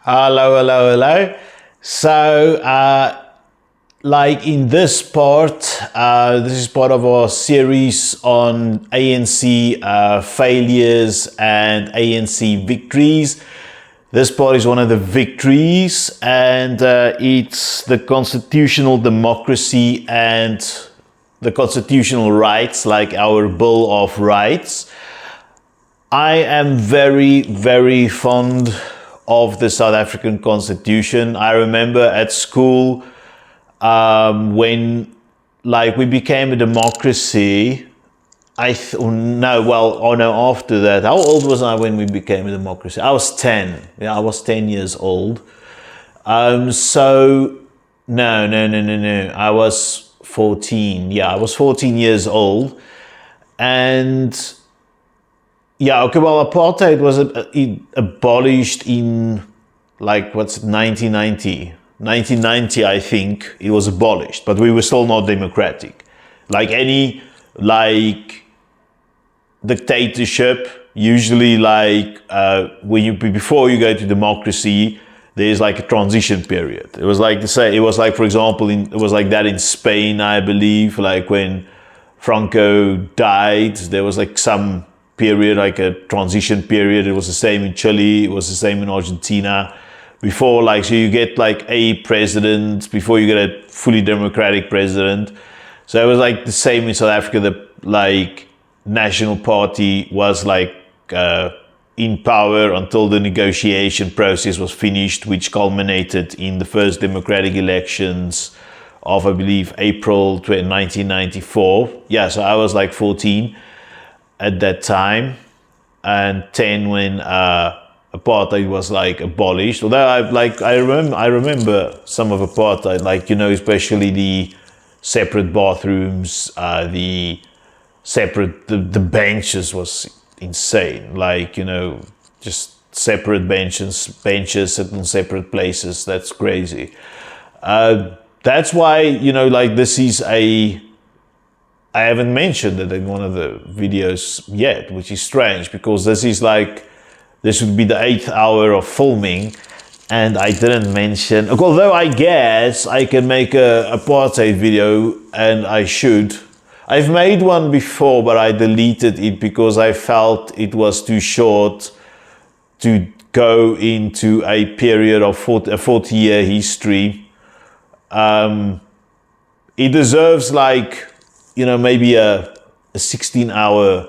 Hello, hello, hello. So, like in this part, this is part of our series on ANC failures and ANC victories. This part is one of the victories, and it's the constitutional democracy and the constitutional rights, like our Bill of Rights. I am very, very fond of the South African Constitution. I remember at school when we became a democracy. After that, how old was I when we became a democracy? I was 10. Yeah, I was 10 years old. No. I was 14. Yeah, I was 14 years old. And yeah, okay, well, apartheid was abolished in, 1990? 1990, I think, it was abolished, but we were still not democratic. Like any, dictatorship, usually before you go to democracy, there's like a transition period. It was like for example, it was like that in Spain, I believe, like when Franco died, there was like some period, like a transition period. It was the same in Chile, it was the same in Argentina. Before, so you get like a president, before you get a fully democratic president. So it was like the same in South Africa. The National Party was in power until the negotiation process was finished, which culminated in the first democratic elections of, I believe, April 1994. Yeah, so I was 14 at that time, and 10 when apartheid was abolished. Although I remember some of apartheid, especially the separate bathrooms, the benches was insane. Just separate benches sitting in separate places. That's crazy. That's why, this is I haven't mentioned it in one of the videos yet, which is strange, because this would be the 8th hour of filming, and I didn't mention, although I guess I can make a apartheid video, and I should. I've made one before, but I deleted it because I felt it was too short to go into a period of a 40-year history. It deserves maybe a 16-hour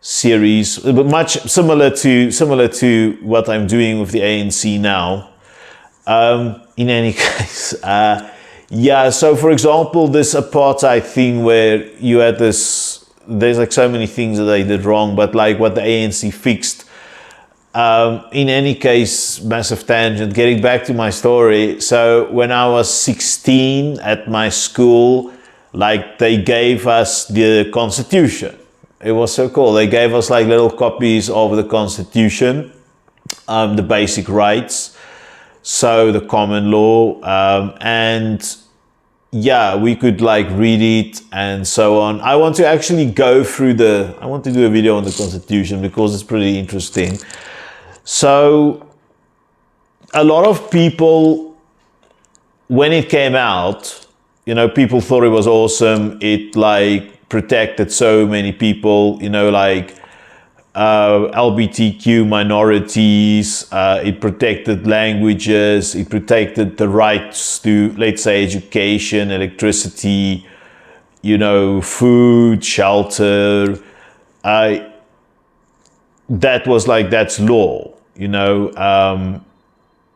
series, but much similar to what I'm doing with the ANC now. In any case, yeah. So, for example, this apartheid thing where you had there's so many things that they did wrong, but what the ANC fixed. In any case, massive tangent. Getting back to my story. So, when I was 16 at my school, they gave us the Constitution. It was so cool. They gave us little copies of the Constitution, the basic rights, so the common law, and yeah, we could read it and so on. I want to actually go through I want to do a video on the Constitution because it's pretty interesting. So, a lot of people, when it came out, people thought it was awesome. It protected so many people, LGBTQ minorities. It protected languages. It protected the rights to, let's say, education, electricity, food, shelter. That was that's law.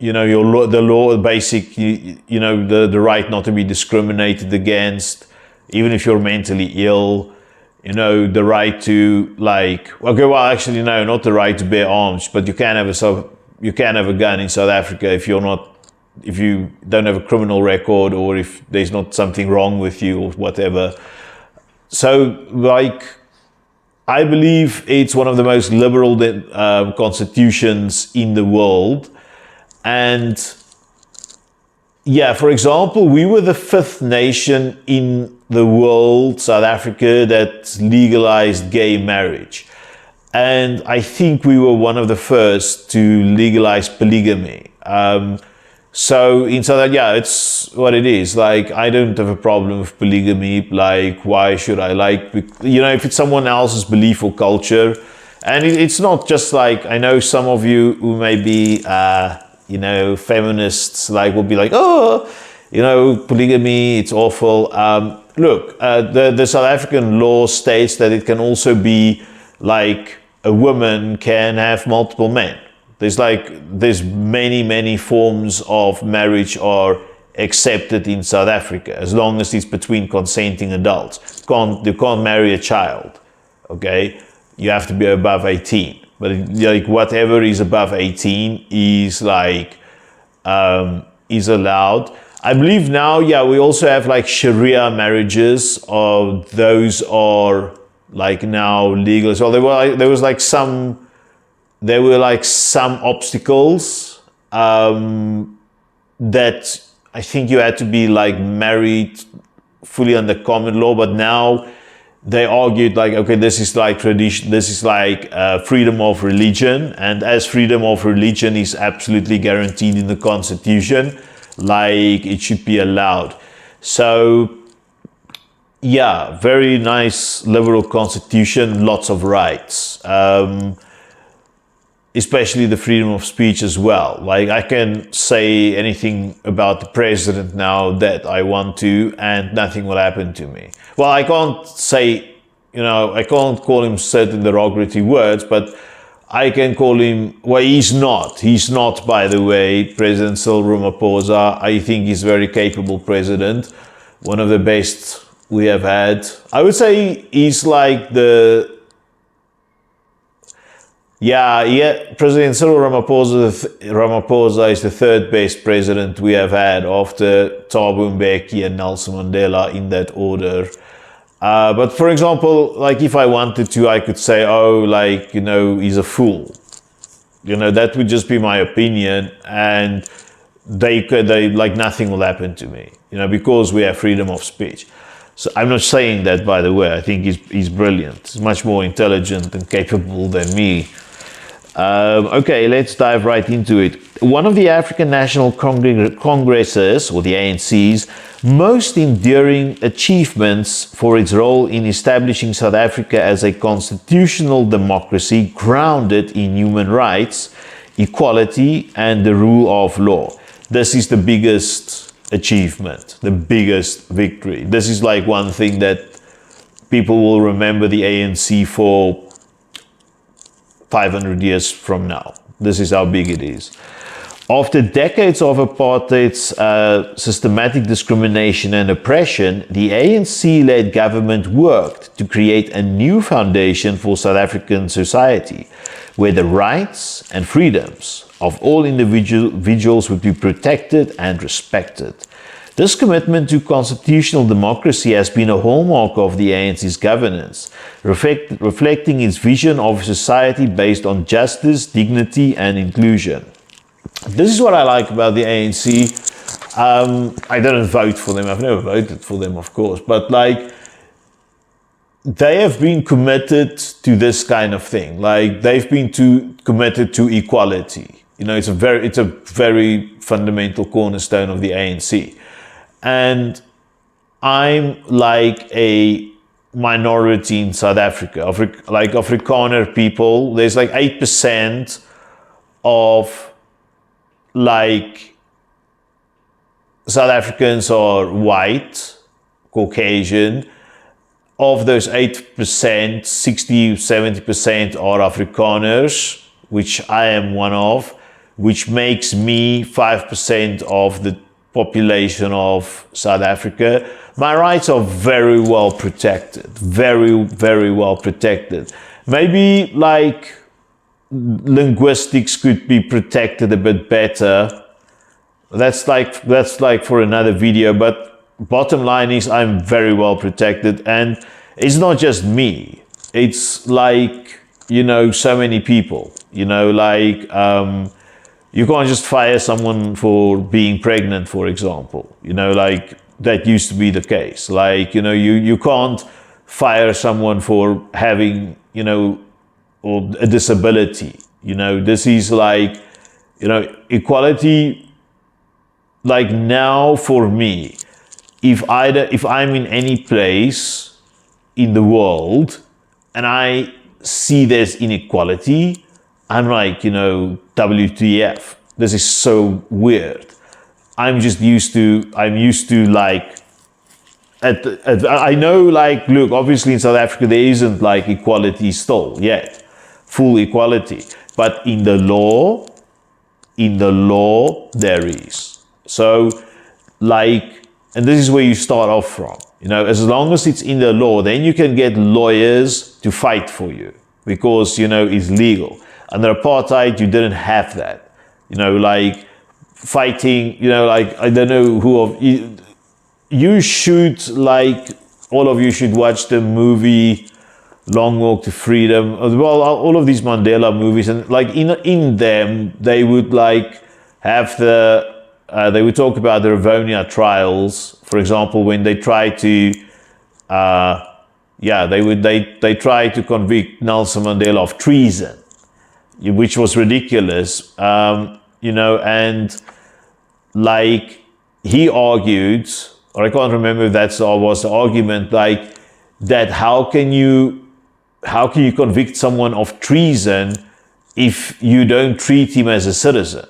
Your law, the law, basic, the right not to be discriminated against, even if you're mentally ill, the right to actually no, not the right to bear arms, but you can have a gun in South Africa if you don't have a criminal record, or if there's not something wrong with you or whatever. So I believe it's one of the most liberal constitutions in the world. And yeah, for example, we were the 5th nation in the world, South Africa, that legalized gay marriage. And I think we were one of the first to legalize polygamy. So in South Africa, yeah, it's what it is. Like, I don't have a problem with polygamy. Like, why should I? Like, you know, if it's someone else's belief or culture, and it's not just like, I know some of you who may be, you know, feminists, like, will be like, oh, you know, polygamy, it's awful. Look, the South African law states that it can also be like a woman can have multiple men. There's many forms of marriage are accepted in South Africa, as long as it's between consenting adults. You can't marry a child, okay? You have to be above 18. But like whatever is above 18 is like, is allowed. I believe now, yeah, we also have like Sharia marriages, or those are like now legal as well. There were like some obstacles that I think you had to be like married fully under common law, but now they argued like, okay, this is like tradition, this is like freedom of religion, and as freedom of religion is absolutely guaranteed in the Constitution, like it should be allowed. So yeah, very nice liberal Constitution, lots of rights. Especially the freedom of speech as well. Like, I can say anything about the president now that I want to, and nothing will happen to me. Well, I can't say, you know, I can't call him certain derogatory words, but I can call him, well, he's not, by the way, President Cyril Ramaphosa. I think he's a very capable president, one of the best we have had. I would say he's like President Cyril Ramaphosa is the third best president we have had after Thabo Mbeki and Nelson Mandela, in that order. But for example, like if I wanted to, I could say, oh, like, you know, he's a fool. You know, that would just be my opinion, and they like nothing will happen to me, you know, because we have freedom of speech. So I'm not saying that, by the way. I think he's brilliant. He's much more intelligent and capable than me. Okay, let's dive right into it. One of the African National Congresses, or the ANC's, most enduring achievements for its role in establishing South Africa as a constitutional democracy grounded in human rights, equality, and the rule of law. This is the biggest achievement, the biggest victory. This is like one thing that people will remember the ANC for 500 years from now. This is how big it is. After decades of apartheid's systematic discrimination and oppression, the ANC-led government worked to create a new foundation for South African society, where the rights and freedoms of all individuals would be protected and respected. This commitment to constitutional democracy has been a hallmark of the ANC's governance, reflecting its vision of a society based on justice, dignity, and inclusion. This is what I like about the ANC. I didn't vote for them. I've never voted for them, of course, but like, they have been committed to this kind of thing. Like, they've been committed to equality. You know, it's a very fundamental cornerstone of the ANC. And I'm like a minority in South Africa, like Afrikaner people. There's like 8% of like South Africans are white, Caucasian. Of those 8%, 60, 70% are Afrikaners, which I am one of, which makes me 5% of the population of South Africa. My rights are very well protected, very well protected. Maybe like linguistics could be protected a bit better. That's like for another video, but bottom line is I'm very well protected, and it's not just me. It's like, you know, so many people, you know, like, you can't just fire someone for being pregnant, for example. You know, like, that used to be the case. Like, you know, you can't fire someone for having, you know, or a disability. You know, this is like, you know, equality, like now for me, if I'm in any place in the world and I see there's inequality, I'm like, you know, WTF, this is so weird. I'm used to like, I know, like, look, obviously in South Africa there isn't like equality still yet, full equality, but in the law there is. So like, and this is where you start off from, you know, as long as it's in the law, then you can get lawyers to fight for you because, you know, it's legal. Under apartheid, you didn't have that, you know, like fighting, you know, like, I don't know who of you should, like, all of you should watch the movie Long Walk to Freedom. Well, all of these Mandela movies, and like in them, they would like have they would talk about the Rivonia trials, for example, when they try to, they try to convict Nelson Mandela of treason, which was ridiculous, you know, and like he argued, or I can't remember if that was the argument, like that how can you convict someone of treason if you don't treat him as a citizen?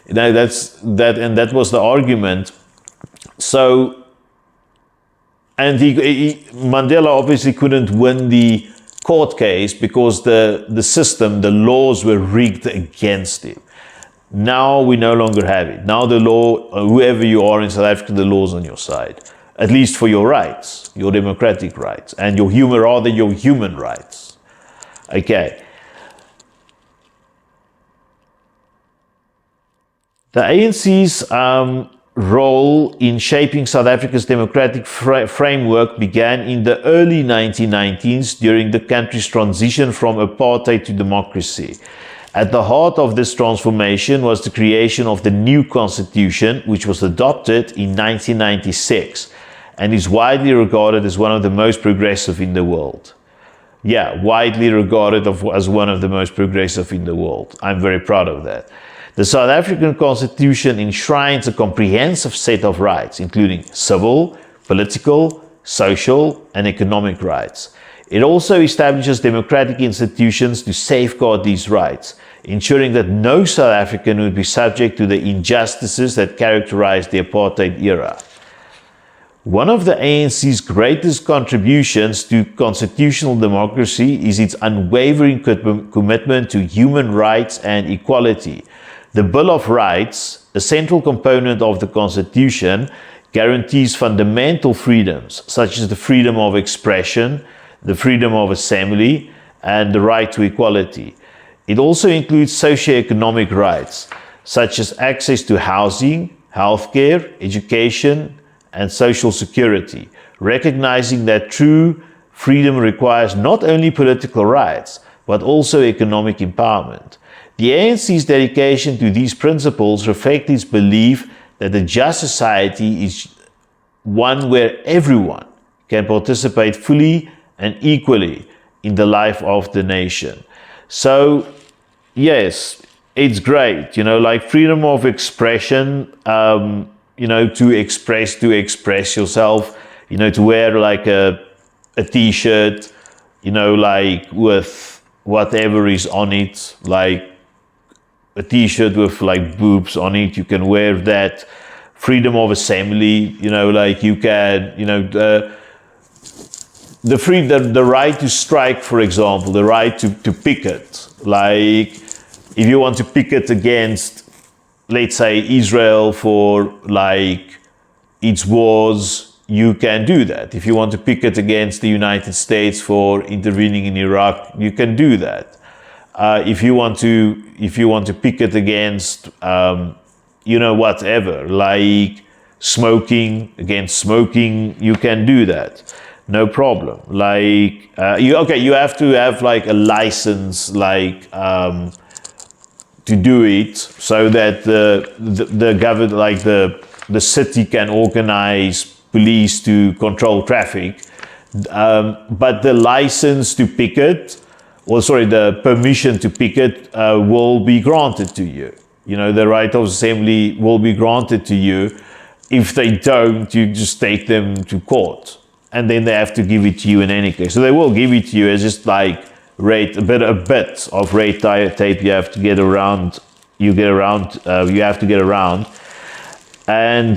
You know, that was the argument. So, and Mandela obviously couldn't win the court case because the system, the laws were rigged against him. Now we no longer have it. Now the law, whoever you are in South Africa, the law's on your side, at least for your rights, your democratic rights, and your human rights. Okay. The ANC's role in shaping South Africa's democratic framework began in the early 1990s during the country's transition from apartheid to democracy. At the heart of this transformation was the creation of the new Constitution, which was adopted in 1996 and is widely regarded as one of the most progressive in the world. Yeah, widely regarded as one of the most progressive in the world. I'm very proud of that. The South African Constitution enshrines a comprehensive set of rights, including civil, political, social, and economic rights. It also establishes democratic institutions to safeguard these rights, ensuring that no South African would be subject to the injustices that characterized the apartheid era. One of the ANC's greatest contributions to constitutional democracy is its unwavering commitment to human rights and equality. The Bill of Rights, a central component of the Constitution, guarantees fundamental freedoms such as the freedom of expression, the freedom of assembly, and the right to equality. It also includes socio-economic rights, such as access to housing, healthcare, education, and social security, recognizing that true freedom requires not only political rights, but also economic empowerment. The ANC's dedication to these principles reflects its belief that a just society is one where everyone can participate fully and equally in the life of the nation. So, yes, it's great, you know, like freedom of expression, you know, to express yourself, you know, to wear like a t-shirt, you know, like with whatever is on it, like a t-shirt with like boobs on it, you can wear that. Freedom of assembly, you know, like you can, you know, the right to strike, for example, the right to picket. Like, if you want to picket against, let's say, Israel for like its wars, you can do that. If you want to picket against the United States for intervening in Iraq, you can do that. If you want to picket against, you know, whatever, like smoking, against smoking, you can do that. No problem. Like, you have to have like a license, like, to do it, so that the government, like the city, can organize police to control traffic. But the license to picket or sorry, the permission to picket will be granted to you. You know, the right of assembly will be granted to you. If they don't, you just take them to court, and then they have to give it to you in any case. So they will give it to you as just like a bit of red tape you have to get around. You have to get around, and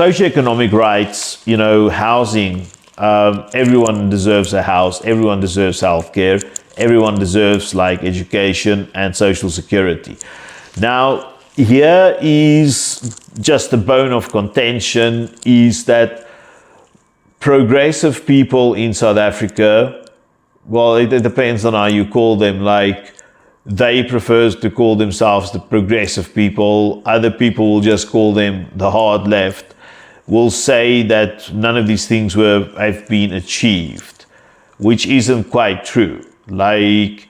socioeconomic rights. You know, housing. Everyone deserves a house. Everyone deserves healthcare. Everyone deserves like education and social security. Now, here is just the bone of contention: is that progressive people in South Africa, well, it depends on how you call them. Like, they prefer to call themselves the progressive people. Other people will just call them the hard left. Will say that none of these things have been achieved, which isn't quite true. Like,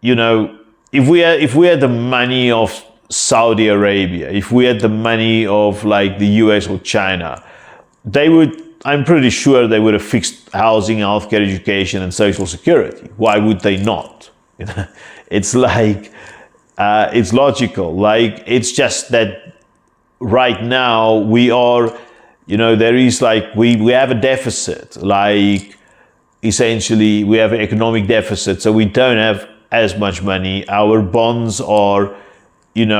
you know, if we had the money of Saudi Arabia, if we had the money of like the US or China, I'm pretty sure they would have fixed housing, healthcare, education, and social security. Why would they not? You know, it's like, it's logical. Like, it's just that right now we are, you know, there is like, we have a deficit. Like, essentially, we have an economic deficit, so we don't have as much money. Our bonds are, give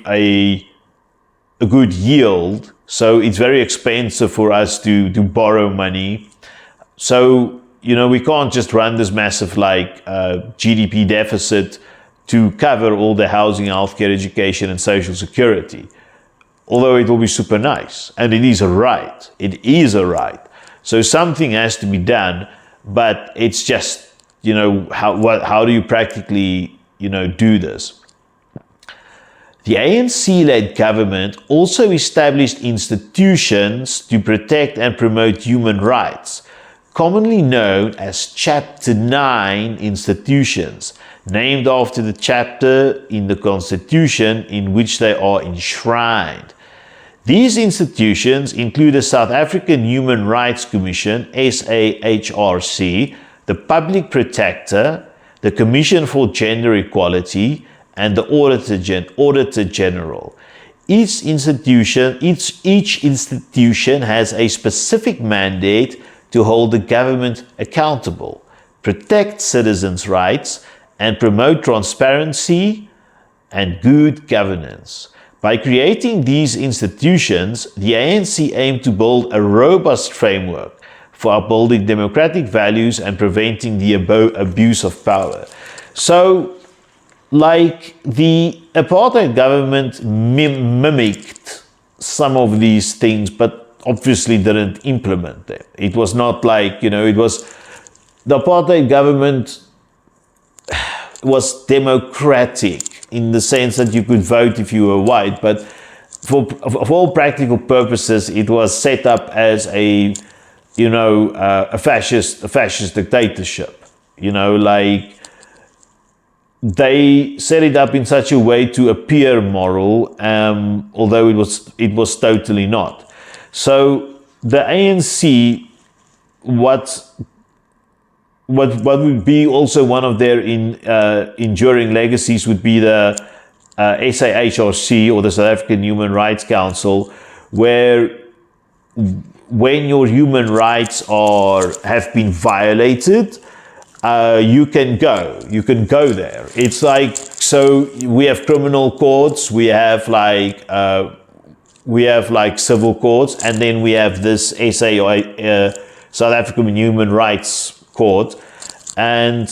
a good yield. So it's very expensive for us to borrow money. So, you know, we can't just run this massive like GDP deficit to cover all the housing, healthcare, education, and social security. Although it will be super nice, and it is a right. It is a right. So something has to be done, but it's just, you know, how do you practically, you know, do this? The ANC-led government also established institutions to protect and promote human rights, commonly known as Chapter 9 institutions, named after the chapter in the Constitution in which they are enshrined. These institutions include the South African Human Rights Commission, SAHRC, the Public Protector, the Commission for Gender Equality, and the Auditor General. Each institution has a specific mandate to hold the government accountable, protect citizens' rights, and promote transparency and good governance. By creating these institutions, the ANC aimed to build a robust framework for upholding democratic values and preventing the abuse of power. So, like, the apartheid government mimicked some of these things, but obviously didn't implement them. It was not like, you know, the apartheid government was democratic in the sense that you could vote if you were white, but for all practical purposes, it was set up as a fascist dictatorship. You know, like, they set it up in such a way to appear moral, although it was totally not. So the ANC, what would be also one of their enduring legacies would be the SAHRC, or the South African Human Rights Council, where when your human rights have been violated, you can go there. It's like, so we have criminal courts, we have like civil courts, and then we have this South African Human Rights Court, and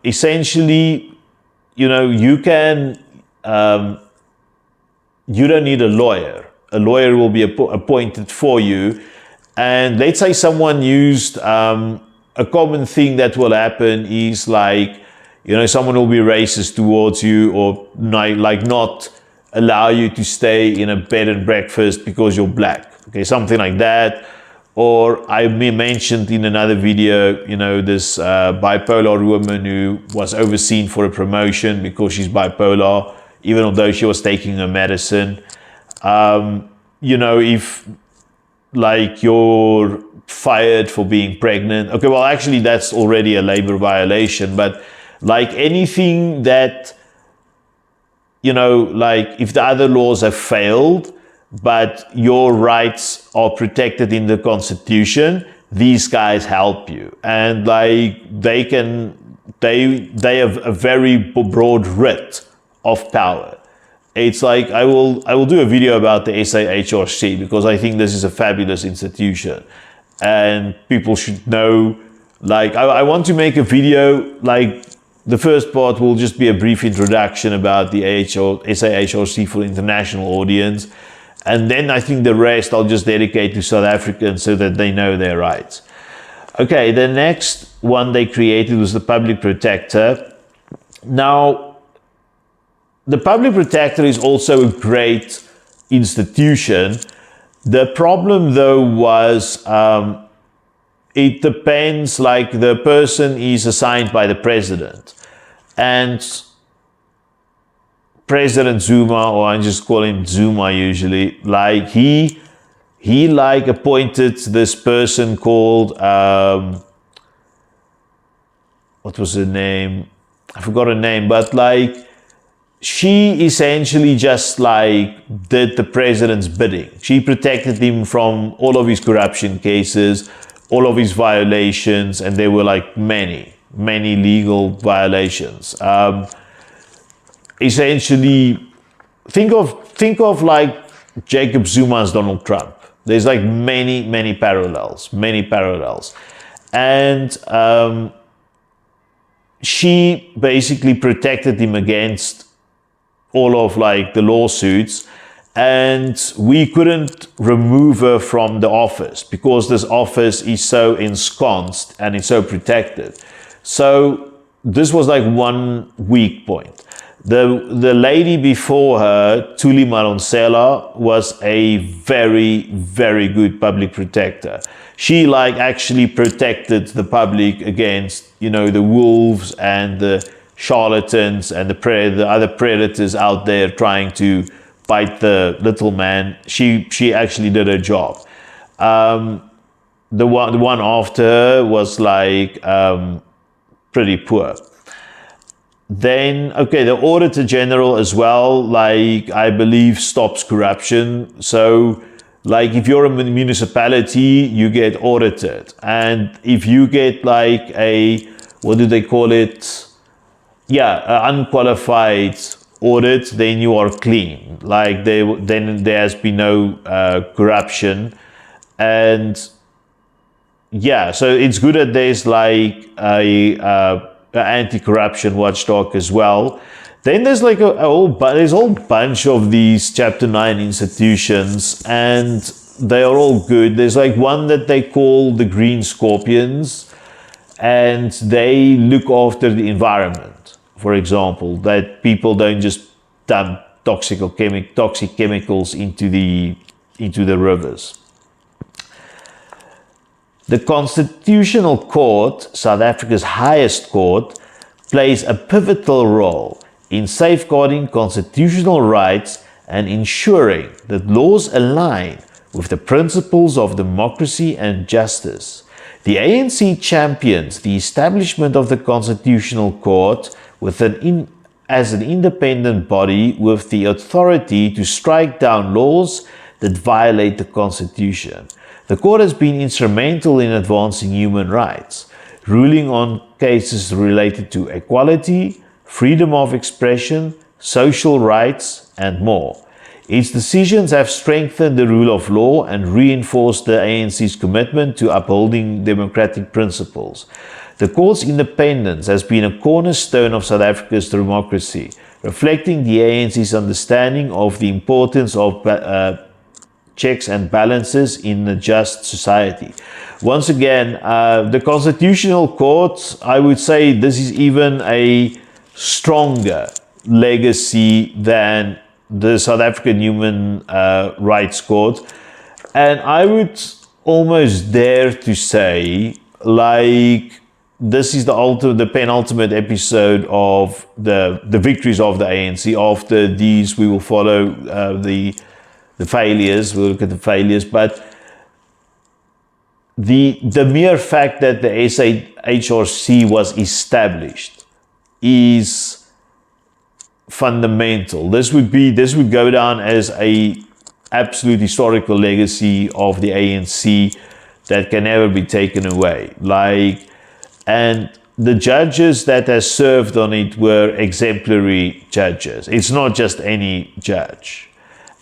essentially, you know, you don't need a lawyer. A lawyer will be appointed for you, and let's say someone used a common thing that will happen is like, you know, someone will be racist towards you, or like not allow you to stay in a bed and breakfast because you're black. Okay, something like that. Or I mentioned in another video, you know, this bipolar woman who was overseen for a promotion because she's bipolar, even although she was taking her medicine. You know, if like you're fired for being pregnant. Okay, well, actually, that's already a labor violation, but like anything that, you know, like if the other laws have failed, but your rights are protected in the Constitution, these guys help you. And like they have a very broad writ of power. It's like I will do a video about the SAHRC because I think this is a fabulous institution and people should know. Like I want to make a video, like the first part will just be a brief introduction about the SAHRC for international audience, and then I think the rest I'll just dedicate to South Africans so that they know their rights. Okay, the next one they created was the Public Protector. Now, the Public Protector is also a great institution. The problem though was it depends, like the person is assigned by the president. And President Zuma, or I just call him Zuma usually, like he like appointed this person called, what was her name? I forgot her name, but like she essentially just like did the president's bidding. She protected him from all of his corruption cases, all of his violations, and there were like many legal violations. Essentially, think of like Jacob Zuma's Donald Trump. There's like many parallels, and she basically protected him against all of like the lawsuits, and we couldn't remove her from the office because this office is so ensconced and it's so protected. So this was like one weak point. The lady before her, Thuli Madonsela, was a very good public protector. She like actually protected the public against, you know, the wolves and the charlatans and the other predators out there trying to bite the little man. She actually did her job. The one after her was like pretty poor. Then, okay, the Auditor General as well, like I believe stops corruption. So like if you're a municipality, you get audited. And if you get like a, what do they call it? Yeah, an unqualified audit, then you are clean. Like then there has been no corruption. And yeah, so it's good that there's like a anti-corruption watchdog as well. Then there's like a whole bunch of these Chapter 9 institutions, and they are all good. There's like one that they call the Green Scorpions, and they look after the environment. For example, that people don't just dump toxic chemicals into the rivers. The Constitutional Court, South Africa's highest court, plays a pivotal role in safeguarding constitutional rights and ensuring that laws align with the principles of democracy and justice. The ANC champions the establishment of the Constitutional Court as an independent body with the authority to strike down laws that violate the Constitution. The court has been instrumental in advancing human rights, ruling on cases related to equality, freedom of expression, social rights, and more. Its decisions have strengthened the rule of law and reinforced the ANC's commitment to upholding democratic principles. The court's independence has been a cornerstone of South Africa's democracy, reflecting the ANC's understanding of the importance of checks and balances in a just society. Once again, the Constitutional Court, I would say this is even a stronger legacy than the South African Human Rights Court. And I would almost dare to say, like, this is the penultimate episode of the victories of the ANC. After these, we will follow the failures. We'll look at the failures. But the mere fact that the SHRC was established is fundamental. This would go down as a absolute historical legacy of the ANC that can never be taken away. And the judges that have served on it were exemplary judges. It's not just any judge.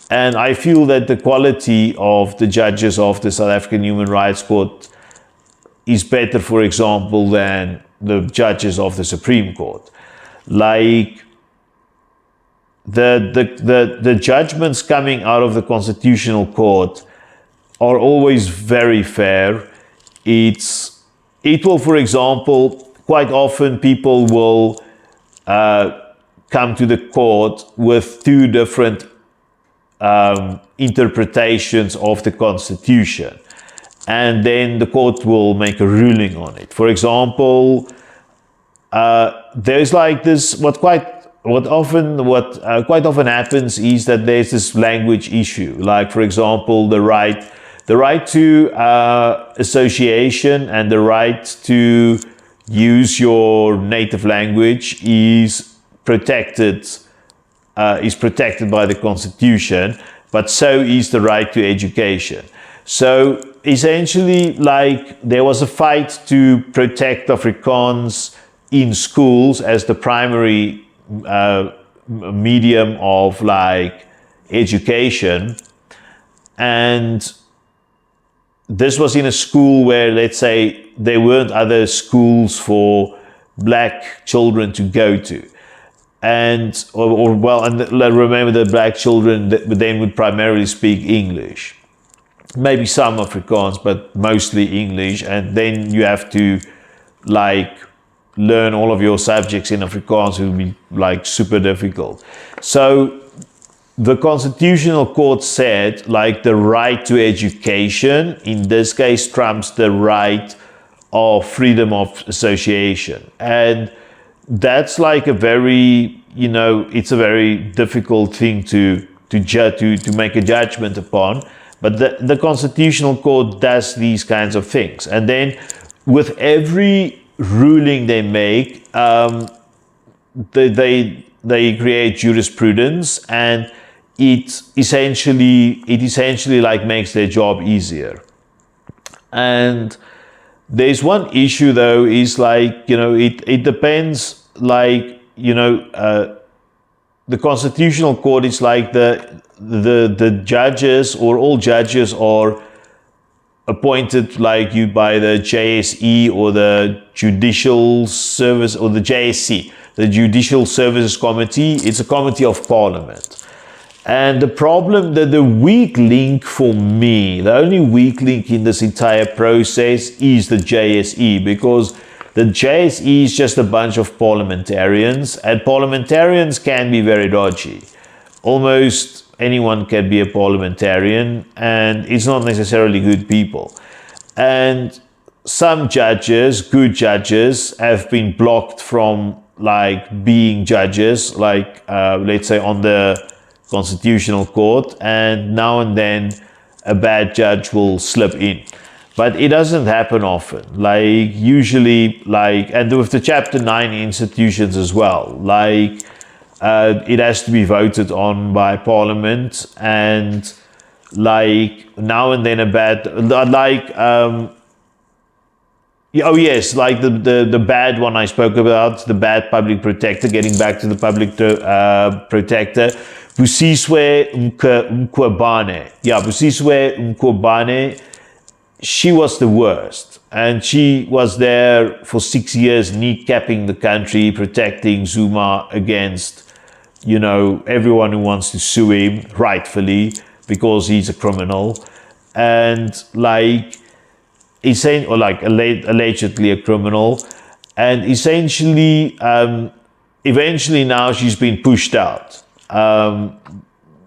And I feel that the quality of the judges of the South African Human Rights Court is better, for example, than the judges of the Supreme Court. Like the judgments coming out of the Constitutional Court are always very fair. It will, for example, quite often people will come to the court with two different interpretations of the Constitution, and then the court will make a ruling on it. For example, there's like this, quite often happens is that there's this language issue. Like, for example, the right to association and the right to use your native language is protected by the Constitution, but so is the right to education. So essentially, like, there was a fight to protect Afrikaans in schools as the primary medium of like education, and this was in a school where, let's say, there weren't other schools for black children to go to. And remember that black children then would primarily speak English. Maybe some Afrikaans, but mostly English. And then you have to like learn all of your subjects in Afrikaans. It would be like super difficult. So the Constitutional Court said, like, the right to education, in this case, trumps the right of freedom of association. And that's like a very, it's a very difficult thing to make a judgment upon. But the Constitutional Court does these kinds of things. And then with every ruling they make, they create jurisprudence, and it essentially like makes their job easier. And there's one issue though, is like, it depends, like, the Constitutional Court is like the judges, or all judges are appointed like you by the JSE or the Judicial Service, or the JSC, the Judicial Services Committee. It's a committee of Parliament. And the problem, the weak link for me, the only weak link in this entire process is the JSE, because the JSE is just a bunch of parliamentarians, and parliamentarians can be very dodgy. Almost anyone can be a parliamentarian, and it's not necessarily good people. And some judges, good judges, have been blocked from like being judges, like let's say on the Constitutional Court, and now and then a bad judge will slip in. But it doesn't happen often. Like, usually, like, and with the Chapter 9 institutions as well, like, it has to be voted on by Parliament, and like now and then a bad, like, oh yes, like the bad one I spoke about, the bad public protector. Getting back to the public protector, Busiswe Mkhwebane. Yeah, Busiswe Mkhwebane. She was the worst, and she was there for 6 years, kneecapping the country, protecting Zuma against, everyone who wants to sue him, rightfully, because he's a criminal, and like, allegedly a criminal, and essentially, eventually now she's been pushed out.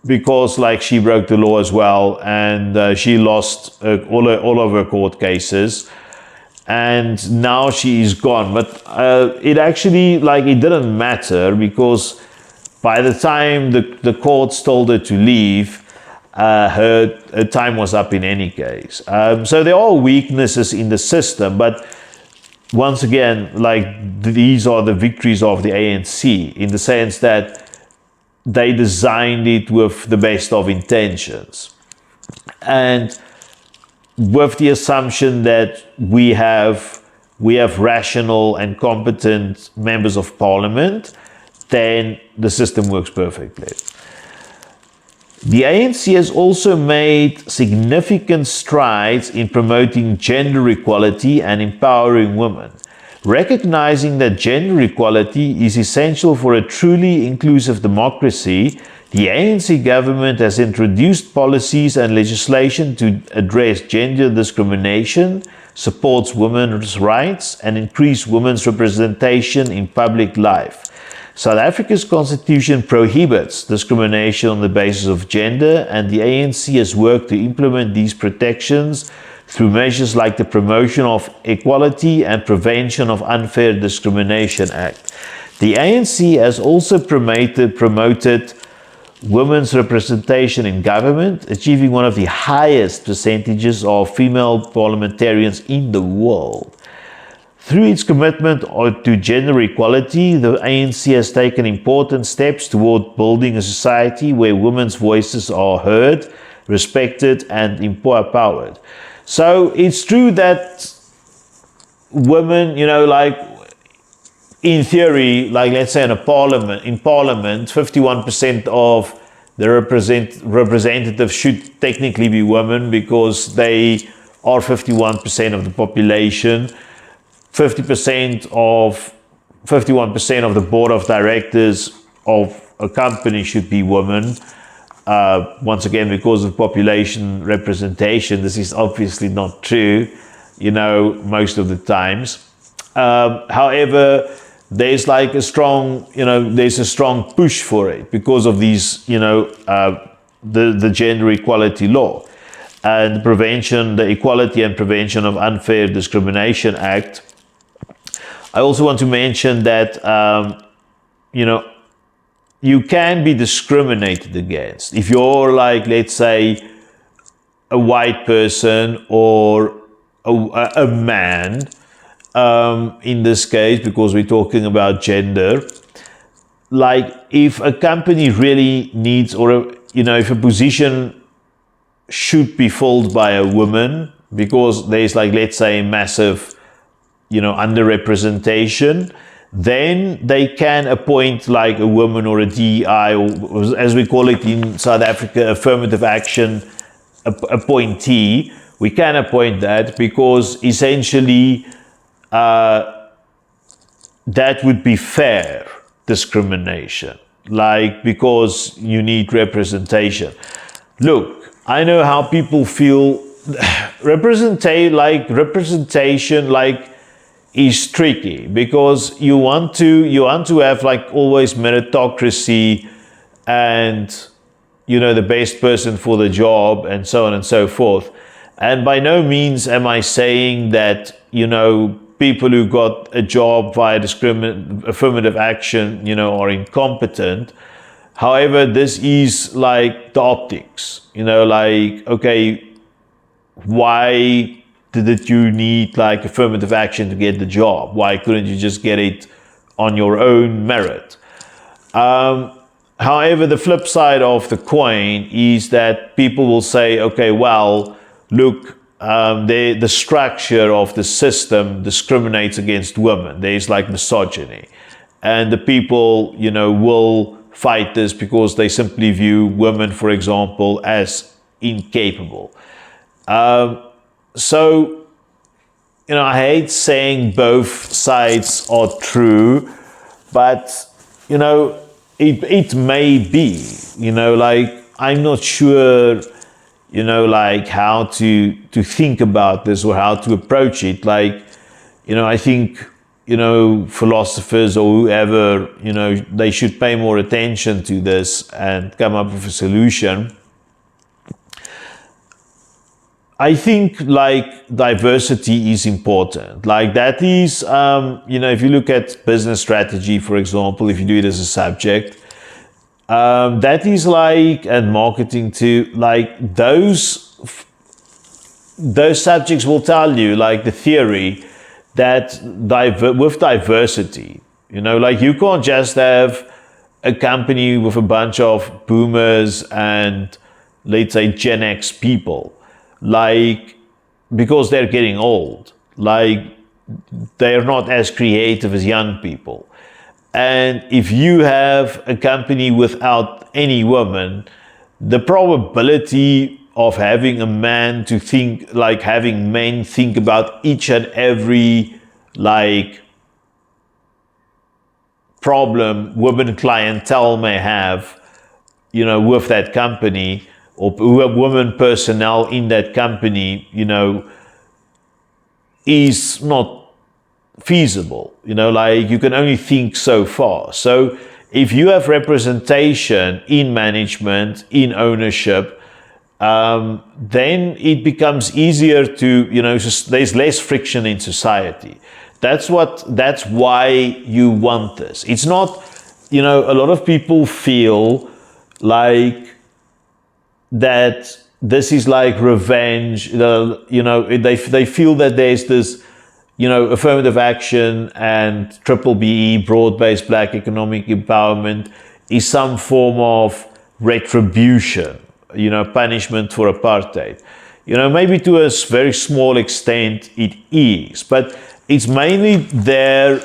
Because like she broke the law as well, and she lost all of her court cases, and now she is gone. But it actually, like, it didn't matter, because by the time the courts told her to leave, her time was up in any case. So there are weaknesses in the system, but once again, like these are the victories of the ANC in the sense that they designed it with the best of intentions. And with the assumption that we have rational and competent members of parliament, then the system works perfectly. The ANC has also made significant strides in promoting gender equality and empowering women. Recognizing that gender equality is essential for a truly inclusive democracy, the ANC government has introduced policies and legislation to address gender discrimination, supports women's rights, and increase women's representation in public life. South Africa's constitution prohibits discrimination on the basis of gender, and the ANC has worked to implement these protections through measures like the Promotion of Equality and Prevention of Unfair Discrimination Act. The ANC has also promoted women's representation in government, achieving one of the highest percentages of female parliamentarians in the world. Through its commitment to gender equality, the ANC has taken important steps toward building a society where women's voices are heard, respected, and empowered. So it's true that women, like in theory, like let's say in parliament, 51% of the representatives should technically be women because they are 51% of the population. 51% of the board of directors of a company should be women. Once again, because of population representation, this is obviously not true, most of the times. However, there's like a strong, there's a strong push for it because of these, the Gender Equality Law and the Equality and Prevention of Unfair Discrimination Act. I also want to mention that, you can be discriminated against. If you're like, let's say, a white person or a man, in this case, because we're talking about gender, like if a company really needs, or, if a position should be filled by a woman, because there's like, let's say, massive underrepresentation, then they can appoint like a woman or a DEI, or as we call it in South Africa, affirmative action appointee. We can appoint that because essentially that would be fair discrimination, like because you need representation. Look, I know how people feel. Representation is tricky because you want to have like always meritocracy and the best person for the job and so on and so forth. And by no means am I saying that people who got a job via affirmative action are incompetent. However, this is like the optics, okay, why did you need like affirmative action to get the job? Why couldn't you just get it on your own merit? However, the flip side of the coin is that people will say, okay, well, look, the structure of the system discriminates against women. There's like misogyny. And the people, will fight this because they simply view women, for example, as incapable. So, I hate saying both sides are true, but, it may be, I'm not sure, how to think about this or how to approach it. I think, philosophers or whoever, they should pay more attention to this and come up with a solution. I think diversity is important. That is, if you look at business strategy, for example, if you do it as a subject, That is like, and marketing too, like those subjects will tell you, like the theory that with diversity, like you can't just have a company with a bunch of boomers and, let's say, Gen X people, like, because they're getting old, like they're not as creative as young people. And if you have a company without any women, the probability of having a man to think, like having men think about each and every like problem women clientele may have, with that company, or women personnel in that company, is not feasible. Like you can only think so far. So if you have representation in management, in ownership, then it becomes easier to, there's less friction in society. That's why you want this. It's not, a lot of people feel like that this is like revenge. They feel that there's this, affirmative action and triple BE, broad-based black economic empowerment, is some form of retribution, punishment for apartheid. Maybe to a very small extent it is, but it's mainly there,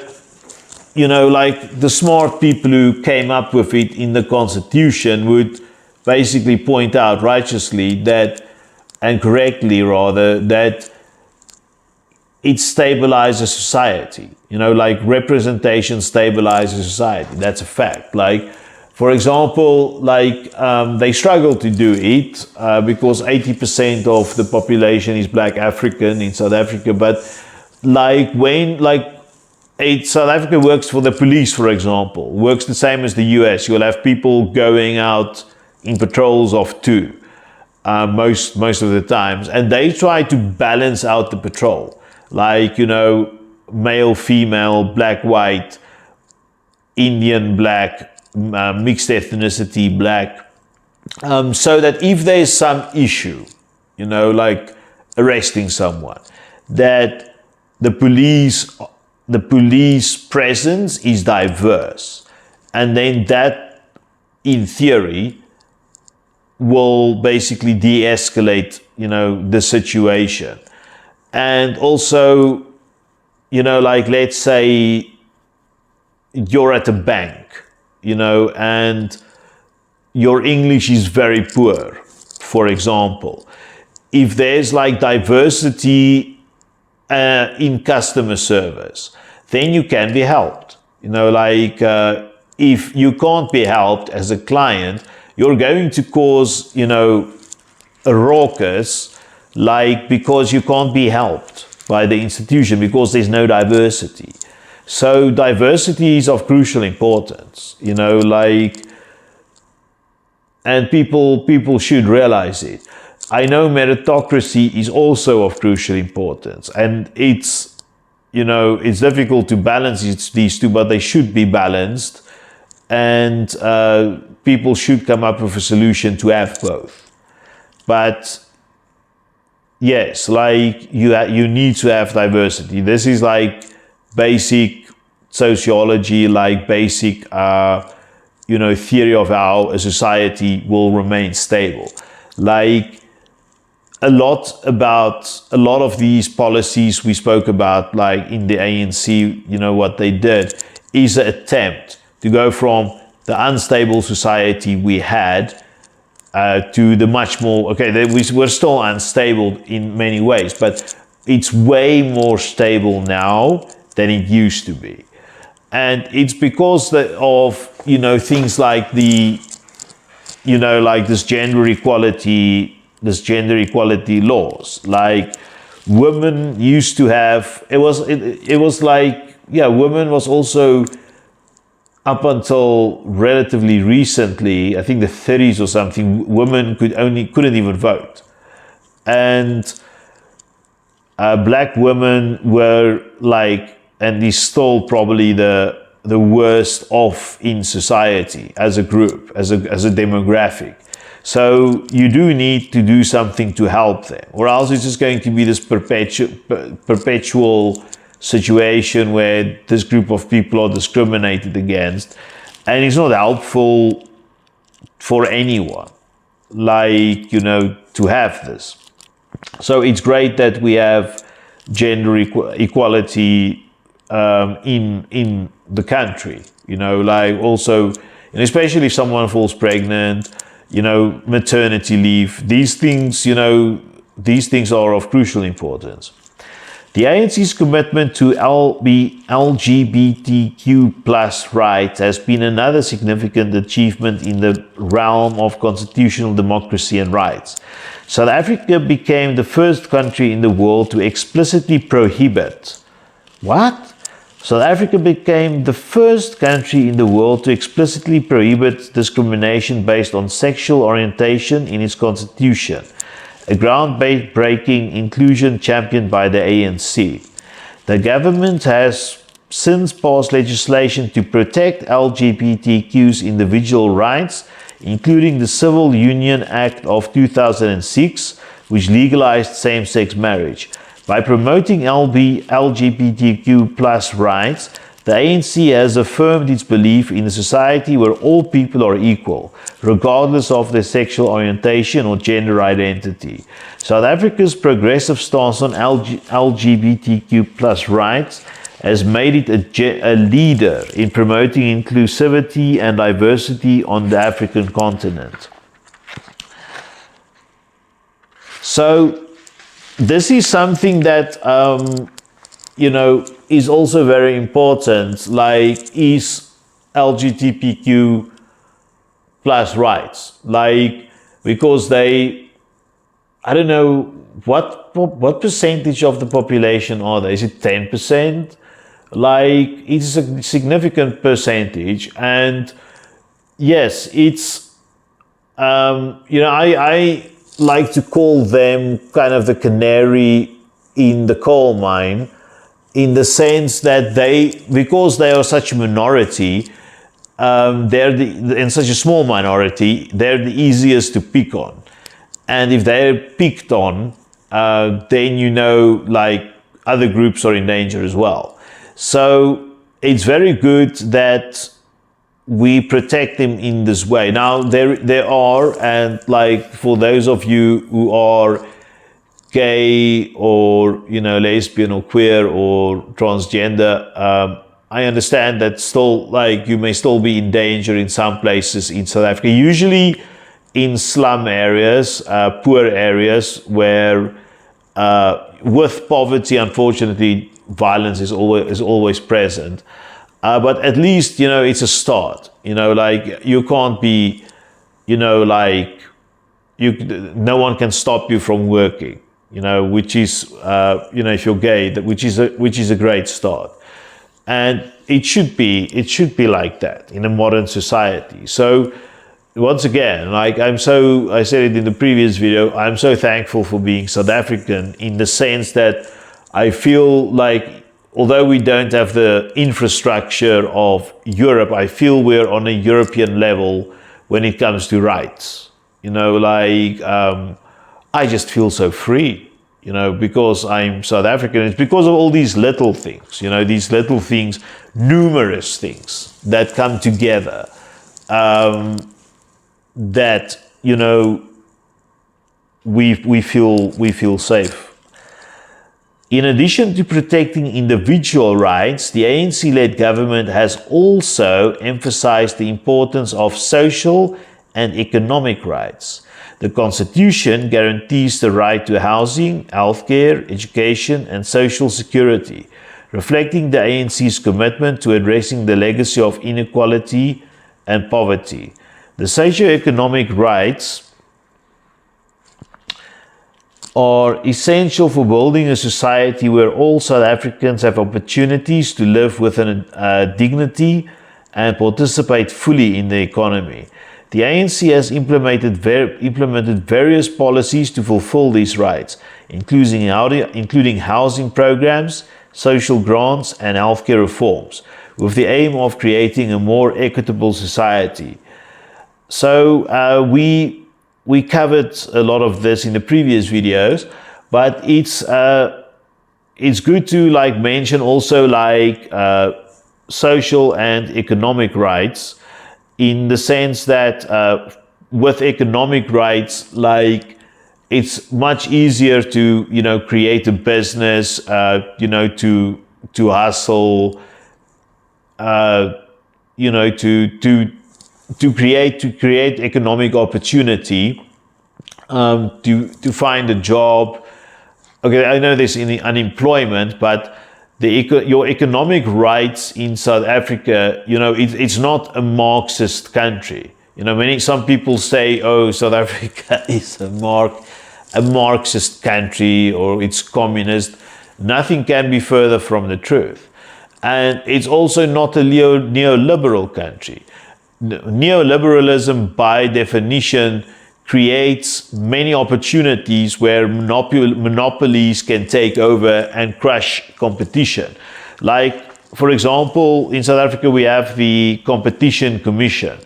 like the smart people who came up with it in the Constitution would basically point out righteously that, and correctly rather, that it stabilizes society. Like representation stabilizes society. That's a fact. Like, for example, like they struggle to do it because 80% of the population is Black African in South Africa. But like when South Africa works for the police, for example, works the same as the US. You'll have people going out in patrols of two most of the times, and they try to balance out the patrol. Like, male, female, black, white, Indian, black, mixed ethnicity, black, so that if there's some issue, like arresting someone, that the police presence is diverse, and then that, in theory, will basically de-escalate, the situation. And also, like, let's say you're at a bank, and your English is very poor, for example. If there's like diversity in customer service, then you can be helped. If you can't be helped as a client, you're going to cause, a raucous, because you can't be helped by the institution because there's no diversity. So diversity is of crucial importance, and people should realize it. I know meritocracy is also of crucial importance, and it's difficult to balance these two, but they should be balanced, and people should come up with a solution to have both. But yes, like you need to have diversity. This is like basic sociology, like basic theory of how a society will remain stable. Like a lot of these policies we spoke about, like in the ANC, what they did is an attempt to go from the unstable society we had to the much more, we're still unstable in many ways, but it's way more stable now than it used to be. And it's because of things like this gender equality laws. Like women used to have, women was also, up until relatively recently, I think the 30s or something, women couldn't even vote. And black women were like, and is still probably the the worst off in society as a group, as a demographic. So you do need to do something to help them, or else it's just going to be this perpetual situation where this group of people are discriminated against, and it's not helpful for anyone, like, to have this. So it's great that we have gender equality in the country, like also, and especially if someone falls pregnant, maternity leave, these things are of crucial importance. The ANC's commitment to LGBTQ plus rights has been another significant achievement in the realm of constitutional democracy and rights. South Africa became the first country in the world to explicitly prohibit. What? South Africa became the first country in the world to explicitly prohibit discrimination based on sexual orientation in its constitution, a groundbreaking inclusion championed by the ANC. The government has since passed legislation to protect LGBTQ's individual rights, including the Civil Union Act of 2006, which legalized same-sex marriage. By promoting LGBTQ plus rights, the ANC has affirmed its belief in a society where all people are equal, regardless of their sexual orientation or gender identity. South Africa's progressive stance on LGBTQ plus rights has made it a leader in promoting inclusivity and diversity on the African continent. So, this is something that, is also very important, like, is LGBTQ plus rights. Like, because I don't know, what percentage of the population are they? Is it 10%? Like, it's a significant percentage. And yes, it's, I like to call them kind of the canary in the coal mine, in the sense that because they are such a minority, and such a small minority, they're the easiest to pick on. And if they're picked on, then like, other groups are in danger as well. So it's very good that we protect them in this way. Now, there are, and like, for those of you who are gay or, lesbian or queer or transgender, I understand that still, like, you may still be in danger in some places in South Africa, usually in slum areas, poor areas where, with poverty, unfortunately, violence is always present. But at least, it's a start. Like, you can't be, like, no one can stop you from working, which is, if you're gay, which is a great start. And it should be like that in a modern society. So, once again, like, I said it in the previous video, I'm so thankful for being South African, in the sense that I feel like, although we don't have the infrastructure of Europe, I feel we're on a European level when it comes to rights. I just feel so free, because I'm South African. It's because of all these little things, these little things, numerous things that come together, that, we feel safe. In addition to protecting individual rights, the ANC-led government has also emphasized the importance of social and economic rights. The Constitution guarantees the right to housing, healthcare, education, and social security, reflecting the ANC's commitment to addressing the legacy of inequality and poverty. The socio-economic rights are essential for building a society where all South Africans have opportunities to live with dignity and participate fully in the economy. The ANC has implemented various policies to fulfill these rights, including housing programs, social grants, and healthcare reforms. with the aim of creating a more equitable society. So we covered a lot of this in the previous videos, but it's good to like mention also like social and economic rights, in the sense that with economic rights, like it's much easier to, you know, create a business, you know, to hustle, you know, to create economic opportunity, to find a job. Okay, I know there's unemployment, but your economic rights in South Africa, you know, it's not a Marxist country. You know, some people say, oh, South Africa is a Marxist country, or it's communist. Nothing can be further from the truth. And it's also not a neoliberal country. Neoliberalism, by definition, creates many opportunities where monopolies can take over and crush competition. Like, for example, in South Africa, we have the Competition Commission,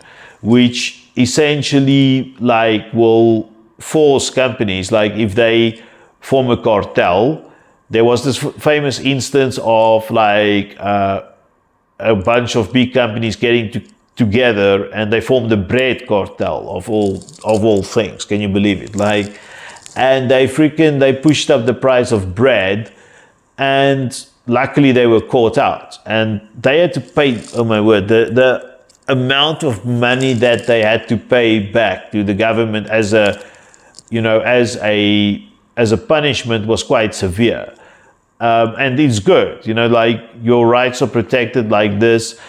which essentially like will force companies, like if they form a cartel. There was this famous instance of like a bunch of big companies getting together, and they formed the bread cartel of all things. Can you believe it? Like, and they pushed up the price of bread, and luckily they were caught out, and they had to pay. Oh my word! The amount of money that they had to pay back to the government as a, you know, as a punishment was quite severe. And it's good, you know, like your rights are protected like this.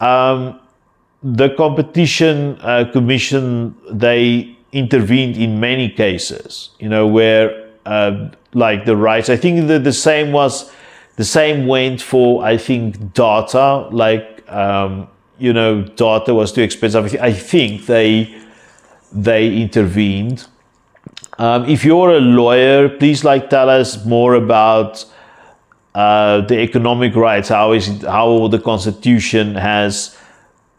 The Competition Commission, they intervened in many cases, you know, where like the rights, I think that the same went for, I think, data, like, you know, data was too expensive. I think they intervened. If you're a lawyer, please like tell us more about the economic rights, how the Constitution has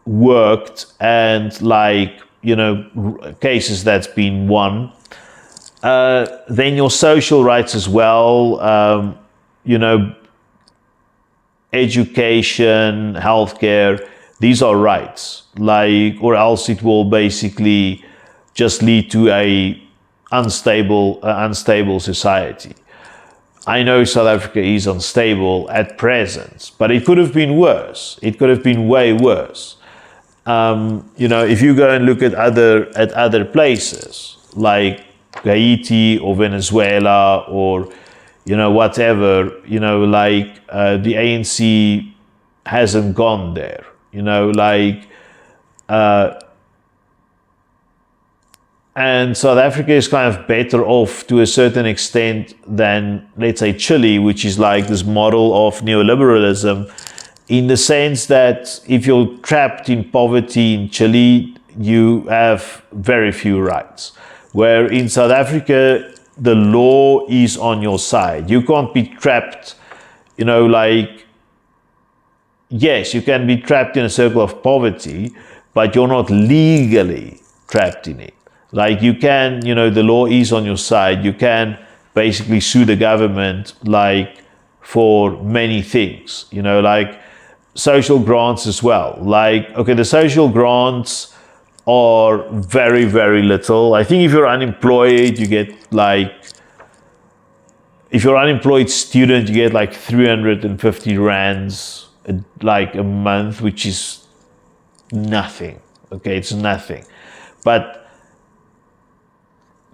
worked, and like, you know, cases that's been won. Then your social rights as well, you know, education, healthcare, these are rights, like, or else it will basically just lead to a unstable society. I know South Africa is unstable at present, but it could have been worse. It could have been way worse. You know, if you go and look at other places like Haiti or Venezuela or, you know, whatever, you know, like the ANC hasn't gone there. You know, like, and South Africa is kind of better off to a certain extent than, let's say, Chile, which is like this model of neoliberalism, in the sense that if you're trapped in poverty in Chile, you have very few rights. Where in South Africa, the law is on your side. You can't be trapped, you know, like, yes, you can be trapped in a circle of poverty, but you're not legally trapped in it. Like, you can, you know, the law is on your side. You can basically sue the government, like, for many things, you know, like social grants as well. Like, okay, the social grants are very, very little. I think if you're unemployed, you get like, if you're an unemployed student, you get like 350 rands like a month, which is nothing. Okay, it's nothing. But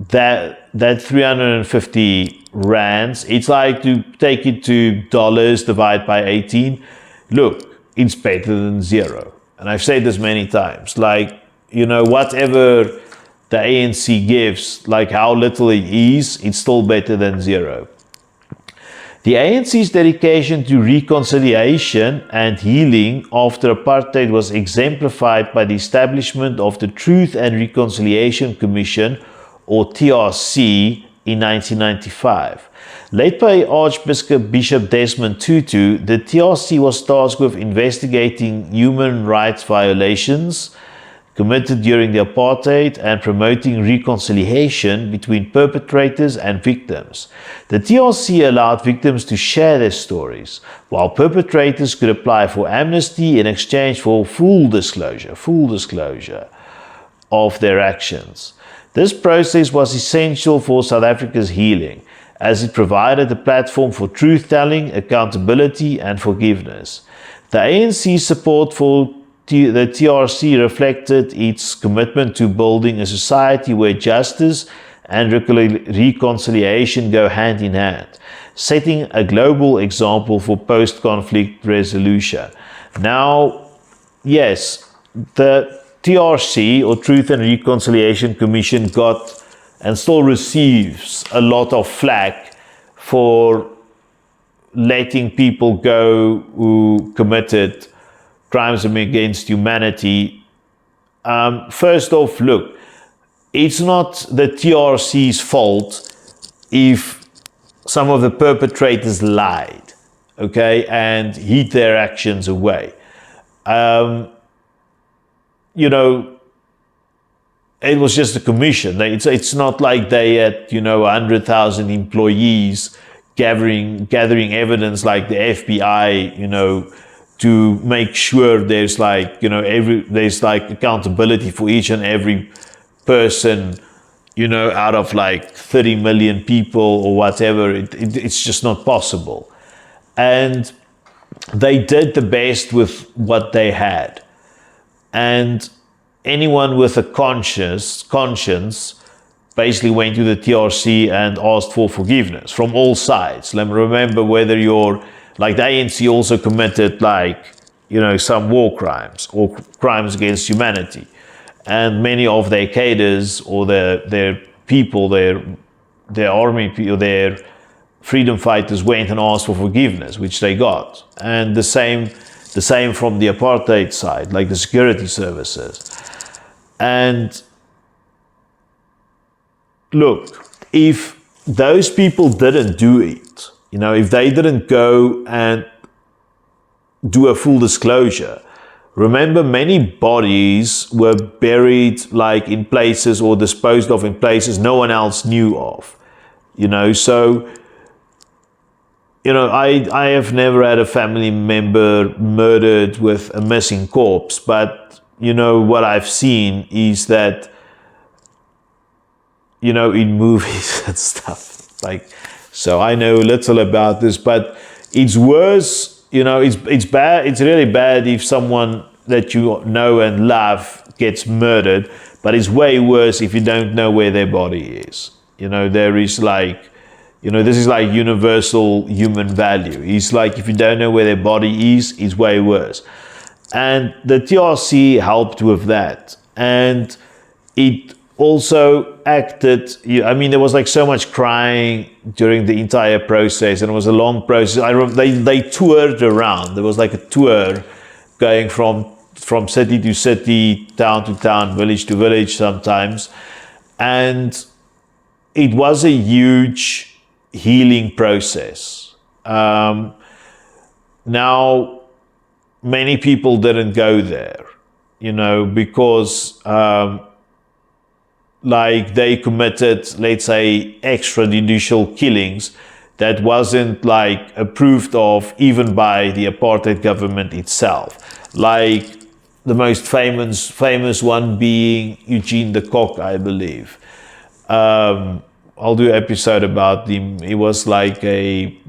that 350 rands, it's like, to take it to dollars, divide by 18. Look, it's better than zero. And I've said this many times, like, you know, whatever the ANC gives, like how little it is, it's still better than zero. The ANC's dedication to reconciliation and healing after apartheid was exemplified by the establishment of the Truth and Reconciliation Commission, or TRC, in 1995. Led by Archbishop Desmond Tutu, the TRC was tasked with investigating human rights violations committed during the apartheid and promoting reconciliation between perpetrators and victims. The TRC allowed victims to share their stories, while perpetrators could apply for amnesty in exchange for full disclosure of their actions. This process was essential for South Africa's healing, as it provided a platform for truth-telling, accountability, and forgiveness. The ANC's support for the TRC reflected its commitment to building a society where justice and reconciliation go hand in hand, setting a global example for post-conflict resolution. Now, yes, the TRC, or Truth and Reconciliation Commission, got and still receives a lot of flack for letting people go who committed crimes against humanity. First off, look, it's not the TRC's fault if some of the perpetrators lied, okay, and hid their actions away. It was just a commission. It's not like they had, 100,000 employees gathering evidence like the FBI, to make sure there's accountability for each and every person, out of 30 million people or whatever. It's just not possible. And they did the best with what they had. And anyone with a conscience basically went to the TRC and asked for forgiveness from all sides. Remember, whether you're the ANC also committed some war crimes or crimes against humanity, and many of their cadres or their people, their army people, their freedom fighters went and asked for forgiveness, which they got. And the same from the apartheid side, like the security services. And look, if those people didn't do it, if they didn't go and do a full disclosure, remember, many bodies were buried in places or disposed of in places no one else knew of, so, I have never had a family member murdered with a missing corpse, but what I've seen is that, in movies and stuff, so I know little about this, but it's worse, it's bad, it's really bad if someone that you know and love gets murdered, but it's way worse if you don't know where their body is. There is this is universal human value. It's if you don't know where their body is, it's way worse. And the TRC helped with that. And it also acted, there was so much crying during the entire process, and it was a long process. They toured around. There was a tour going from city to city, town to town, village to village sometimes. And it was a huge healing process. Now, many people didn't go there, because they committed, let's say, extrajudicial killings that wasn't approved of even by the apartheid government itself. The most famous one being Eugene de Kock, I believe. I'll do an episode about him. He was he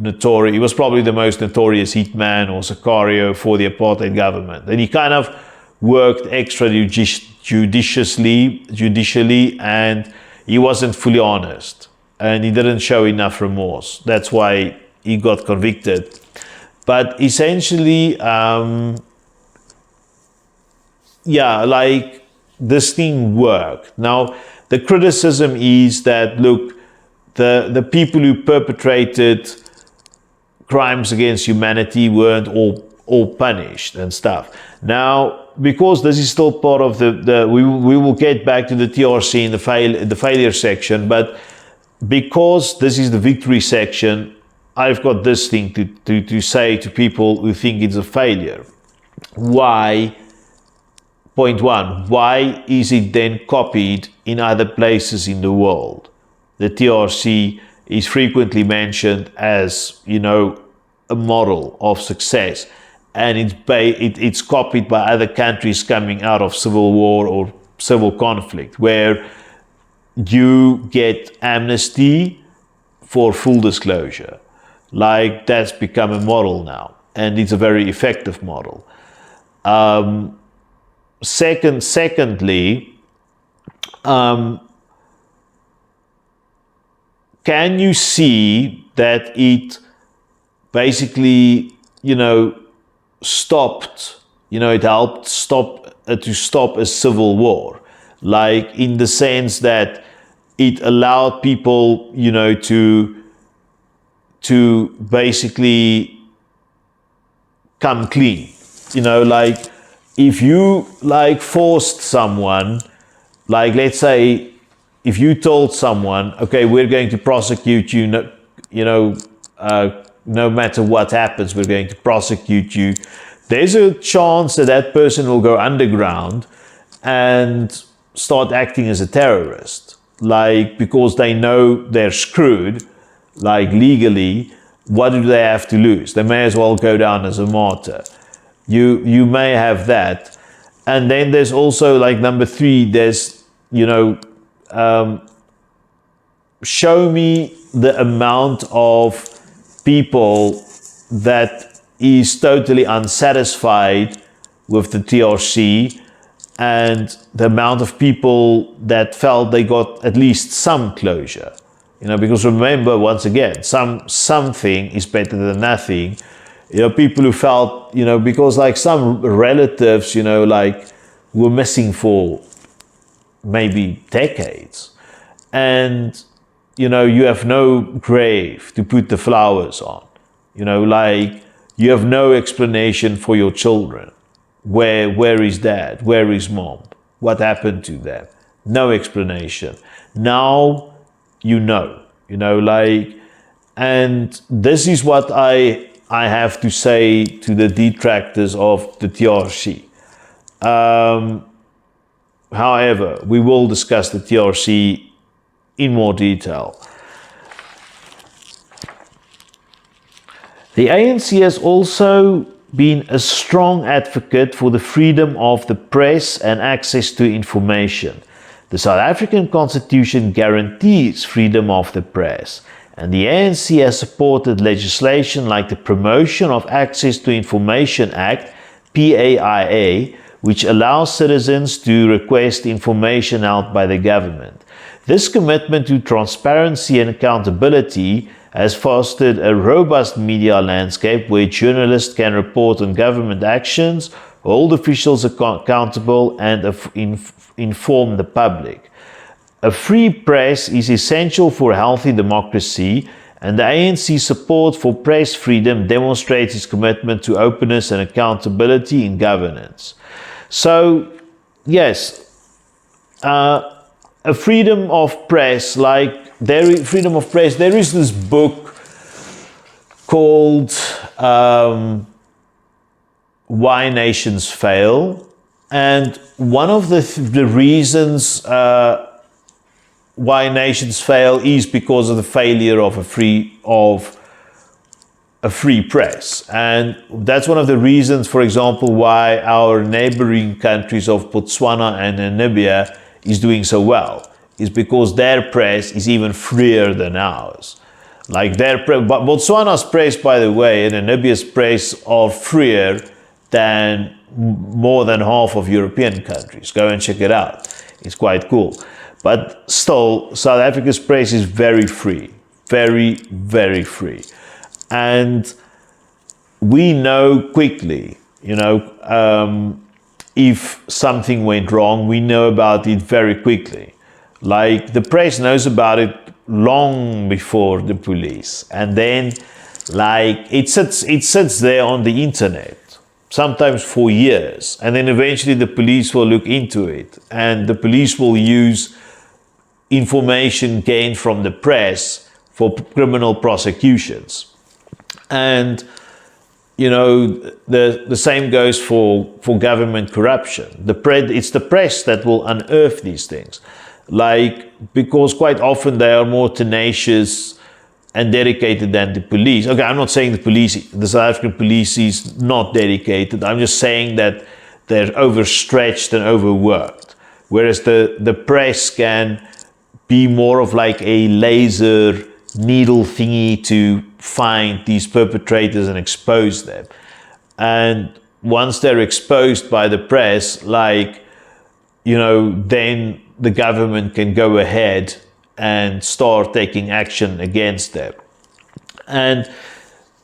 was probably the most notorious hitman or sicario for the apartheid government. And he kind of worked judicially, and he wasn't fully honest. And he didn't show enough remorse. That's why he got convicted. But essentially, this thing worked. Now, the criticism is that, look, the people who perpetrated crimes against humanity weren't all punished and stuff. Now, because this is still part of we will get back to the TRC in the failure section, but because this is the victory section, I've got this thing to say to people who think it's a failure. Why, point one, why is it then copied in other places in the world? The TRC is frequently mentioned as, a model of success, and it's copied by other countries coming out of civil war or civil conflict, where you get amnesty for full disclosure. Like, that's become a model now, and it's a very effective model. Secondly, can you see that it basically, stopped, it helped to stop a civil war, like in the sense that it allowed people, to basically come clean, like if you forced someone, like let's say if you told someone, okay, we're going to prosecute you, no matter what happens, we're going to prosecute you, there's a chance that that person will go underground and start acting as a terrorist, like because they know they're screwed, like legally. What do they have to lose? They may as well go down as a martyr. You may have that. And then there's also, like, number three, there's, show me the amount of people that is totally unsatisfied with the TRC, and the amount of people that felt they got at least some closure. Because remember, once again, something is better than nothing. People who felt, because like some relatives, were missing for maybe decades, and you have no grave to put the flowers on, like you have no explanation for your children. Where is dad? Where is mom? What happened to them? No explanation. Now and this is what I have to say to the detractors of the TRC. However, we will discuss the TRC in more detail. The ANC has also been a strong advocate for the freedom of the press and access to information. The South African Constitution guarantees freedom of the press, and the ANC has supported legislation like the Promotion of Access to Information Act, PAIA, which allows citizens to request information held by the government. This commitment to transparency and accountability has fostered a robust media landscape where journalists can report on government actions, hold officials accountable, and inform the public. A free press is essential for a healthy democracy, and the ANC's support for press freedom demonstrates its commitment to openness and accountability in governance. So, yes, a freedom of press, there is this book called Why Nations Fail, and one of the reasons why nations fail is because of the failure of a free press. And that's one of the reasons, for example, why our neighboring countries of Botswana and Namibia is doing so well, is because their press is even freer than ours. Like Botswana's press, by the way, and Namibia's press are freer than more than half of European countries. Go and check it out. It's quite cool. But still, South Africa's press is very free. Very, very free. And we know quickly, if something went wrong, we know about it very quickly. Like, the press knows about it long before the police. And then, it sits there on the internet, sometimes for years. And then eventually the police will look into it. And the police will use information gained from the press for criminal prosecutions. And the same goes for government corruption. It's the press that will unearth these things, because quite often they are more tenacious and dedicated than the police. Okay, I'm not saying the South African police is not dedicated. I'm just saying that they're overstretched and overworked, whereas the press can be more of like a laser needle thingy to find these perpetrators and expose them. And once they're exposed by the press, then the government can go ahead and start taking action against them. And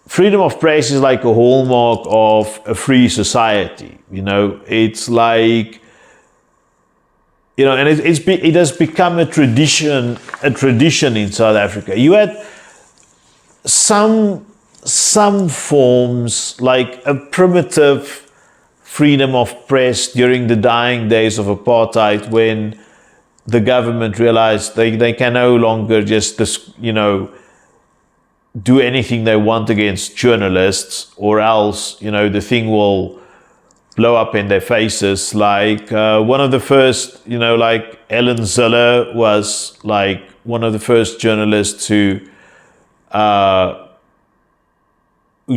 freedom of press is like a hallmark of a free society. It's like, and it has become a tradition in South Africa. You had some forms, like a primitive freedom of press during the dying days of apartheid, when the government realized they can no longer just do anything they want against journalists, or else the thing will blow up in their faces. Like one of the first, like Ellen Ziller was like one of the first journalists who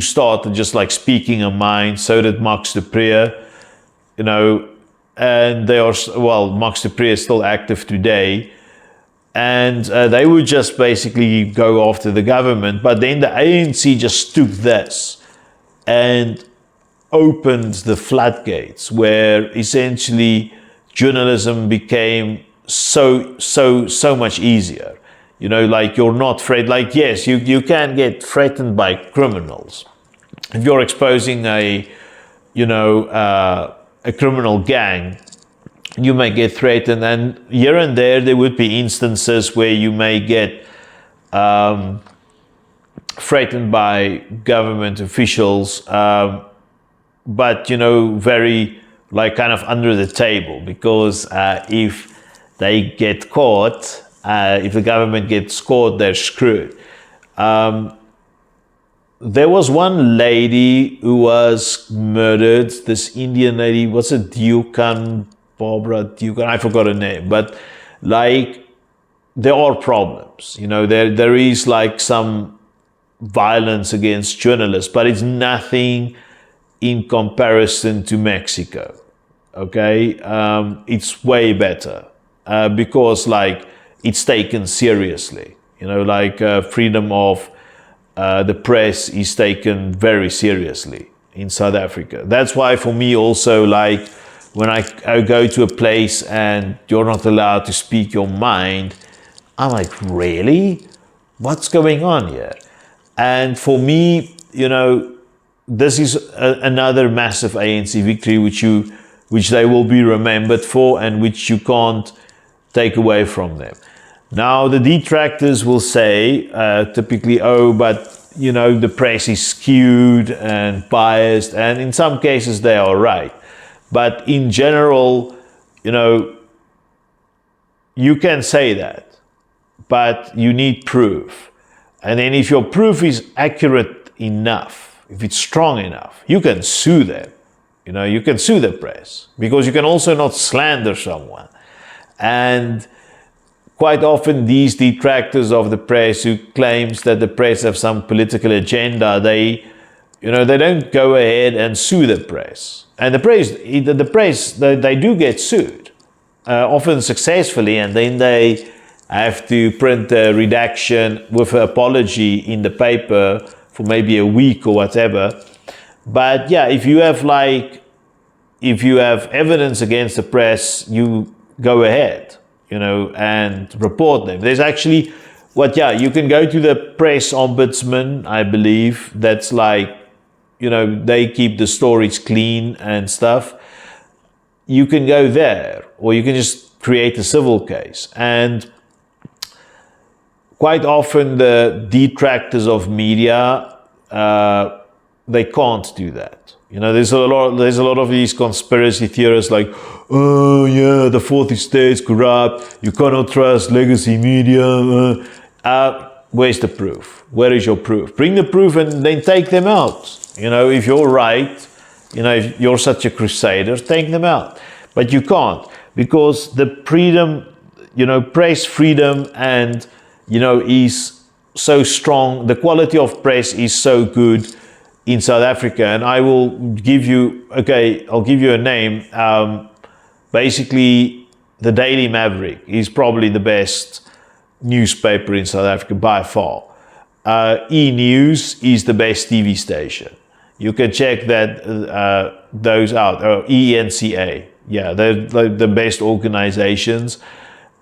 started just like speaking her mind. So did Max de Pre, and Max de Pre is still active today. And they would just basically go after the government. But then the ANC just took this and opened the floodgates, where essentially journalism became so much easier. Like you're not afraid. Like, yes, you can get threatened by criminals if you're exposing a criminal gang. You may get threatened, and here and there would be instances where you may get threatened by government officials, but very like kind of under the table, because if they get caught, if the government gets caught, they're screwed. There was one lady who was murdered, this Indian lady, what's it, Barbara Dukan, I forgot her name, but like there are problems, there is like some violence against journalists, but it's nothing in comparison to Mexico. Okay, it's way better because like it's taken seriously. Freedom of the press is taken very seriously in South Africa. That's why for me also, like when I go to a place and you're not allowed to speak your mind, I'm like, really? What's going on here? And for me, this is another massive ANC victory which they will be remembered for, and which you can't take away from them. Now, the detractors will say, typically, but the press is skewed and biased, and in some cases they are right. But in general, you can say that, but you need proof. And then if your proof is accurate enough, if it's strong enough, you can sue them. You can sue the press, because you can also not slander someone. And quite often these detractors of the press who claims that the press have some political agenda, they don't go ahead and sue the press. And the press, they do get sued, often successfully, and then they have to print a redaction with an apology in the paper for maybe a week or whatever. But yeah, if you have evidence against the press, you go ahead, and report them. There's actually, you can go to the press ombudsman, I believe. That's like, they keep the stories clean and stuff. You can go there, or you can just create a civil case. And quite often the detractors of media, they can't do that. You know, there's a lot of these conspiracy theorists like, oh yeah, the fourth estate's corrupt. You cannot trust legacy media. Where's the proof? Where is your proof? Bring the proof and then take them out. You know, if you're right, you know, if you're such a crusader, take them out. But you can't, because the freedom, you know, press freedom and, you know, is so strong. The quality of press is so good in South Africa. And I will give you, I'll give you a name. Basically, the Daily Maverick is probably the best newspaper in South Africa by far. E-News is the best TV station. You can check those out. ENCA, yeah, they're the best organizations.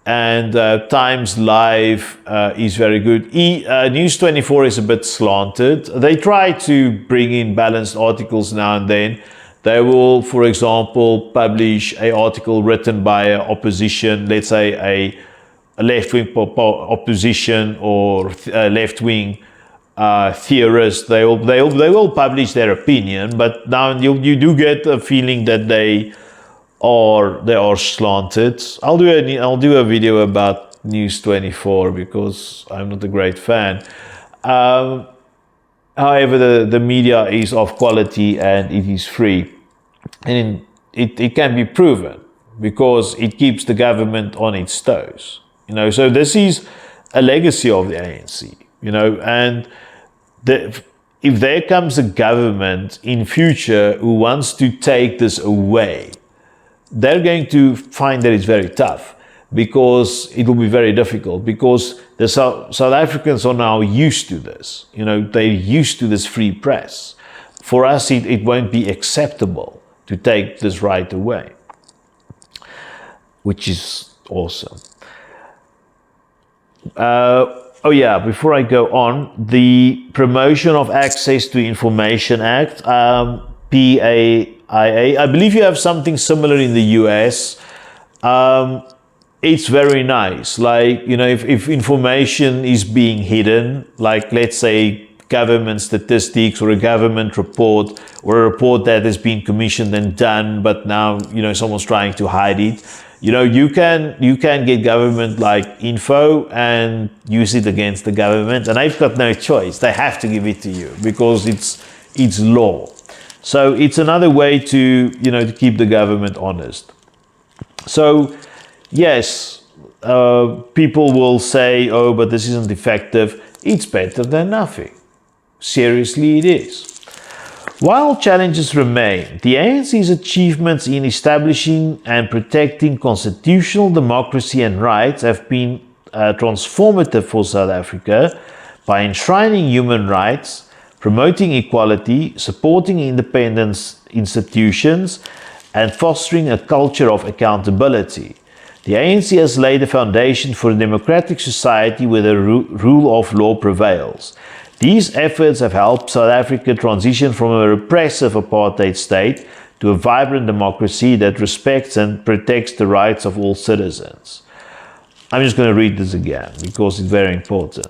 And Times Live is very good. News 24 is a bit slanted. They try to bring in balanced articles now and then. They will, for example, publish an article written by an opposition, let's say a left-wing opposition or a left-wing theorist. They will publish their opinion, but now you do get a feeling that they are slanted. I'll do a video about News 24 because I'm not a great fan. However, the media is of quality and it is free, and it can be proven because it keeps the government on its toes. You know, so this is a legacy of the ANC. You know, and if there comes a government in future who wants to take this away, they're going to find that it's very tough, because it will be very difficult, because the South Africans are now used to this. You know, they're used to this free press. For us, it won't be acceptable to take this right away, which is awesome. Oh yeah, before I go on, the Promotion of Access to Information Act, PAIA, I believe you have something similar in the US. It's very nice. Like, you know, if information is being hidden, like let's say government statistics or a government report or a report that has been commissioned and done, but now, you know, someone's trying to hide it. You know, you can get government like info and use it against the government, and they've got no choice. They have to give it to you because it's law. So it's another way to, you know, to keep the government honest. So yes, people will say, oh, but this isn't effective. It's better than nothing. Seriously, it is. While challenges remain, the ANC's achievements in establishing and protecting constitutional democracy and rights have been transformative for South Africa by enshrining human rights, promoting equality, supporting independent institutions, and fostering a culture of accountability. The ANC has laid a foundation for a democratic society where the rule of law prevails. These efforts have helped South Africa transition from a repressive apartheid state to a vibrant democracy that respects and protects the rights of all citizens. I'm just going to read this again because it's very important.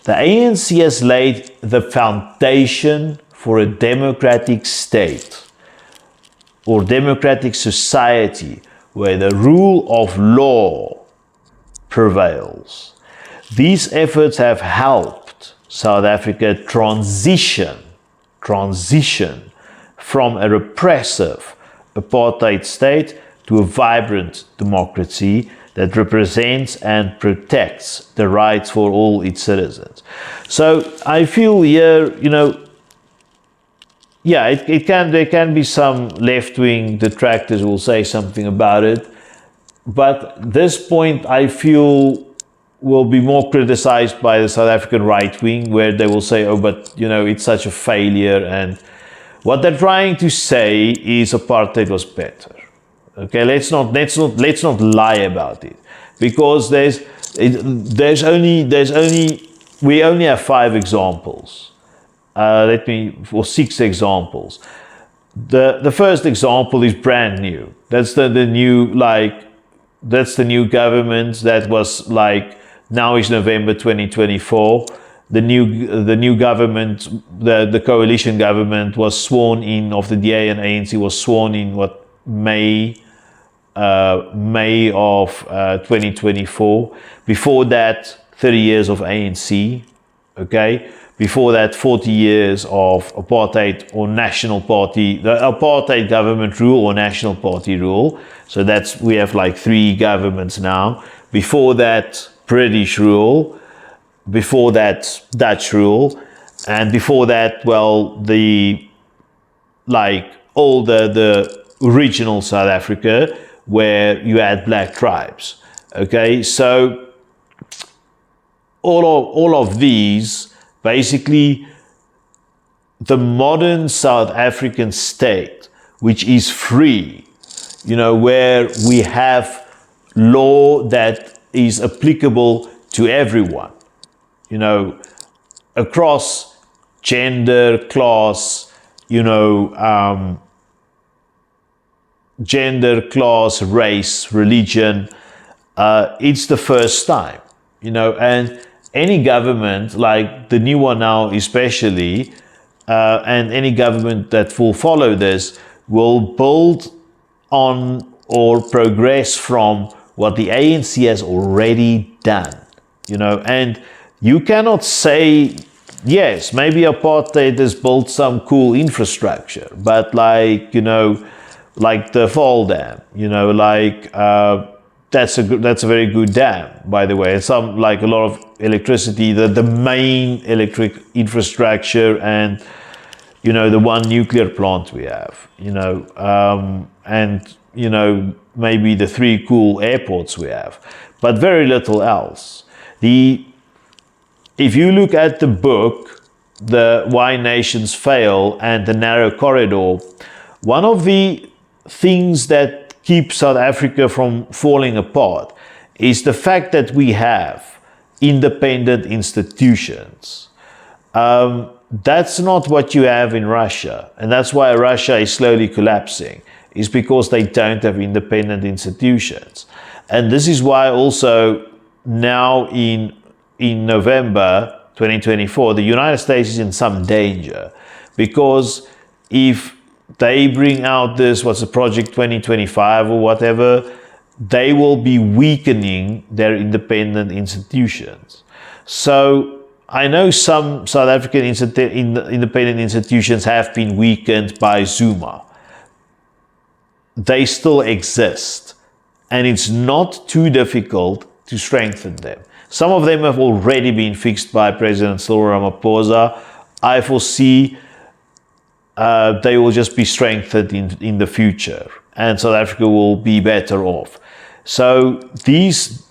The ANC has laid the foundation for a democratic state or democratic society where the rule of law prevails. These efforts have helped South Africa transition from a repressive apartheid state to a vibrant democracy that represents and protects the rights for all its citizens. So I feel here, you know, yeah, there can be some left-wing detractors who will say something about it, but this point I feel will be more criticized by the South African right wing, where they will say, oh, but you know, it's such a failure, and what they're trying to say is apartheid was better. Okay, let's not lie about it, because we only have 5 examples. For 6 examples. The first example is brand new. That's the new government that was like, now is November 2024. the new government, the coalition government was sworn in, of the DA and ANC was sworn in May of 2024. Before that, 30 years of ANC. Okay. Before that, 40 years of apartheid or national party, the apartheid government rule or national party rule. So we have like 3 governments now. Before that, British rule. Before that, Dutch rule. And before that, well, the original South Africa, where you had black tribes. Okay, so all of these, basically, the modern South African state, which is free, where we have law that is applicable to everyone, across gender, class, race, religion. It's the first time, and any government, like the new one now especially, and any government that will follow this, will build on or progress from what the ANC has already done, and you cannot say, yes, maybe apartheid has built some cool infrastructure, but like the Fall Dam, that's a very good dam, by the way. And a lot of electricity, the main electric infrastructure, and the one nuclear plant we have, and maybe the 3 cool airports we have, but very little else. If you look at the book, the Why Nations Fail and the Narrow Corridor, one of the things that keep South Africa from falling apart is the fact that we have independent institutions. That's not what you have in Russia, and that's why Russia is slowly collapsing, is because they don't have independent institutions. And this is why also now in November 2024, the United States is in some danger, because if they bring out this, what's the Project 2025 or whatever, they will be weakening their independent institutions. So I know some South African independent institutions have been weakened by Zuma. They still exist, and it's not too difficult to strengthen them. Some of them have already been fixed by President Cyril Ramaphosa. I foresee they will just be strengthened in the future, and South Africa will be better off. So these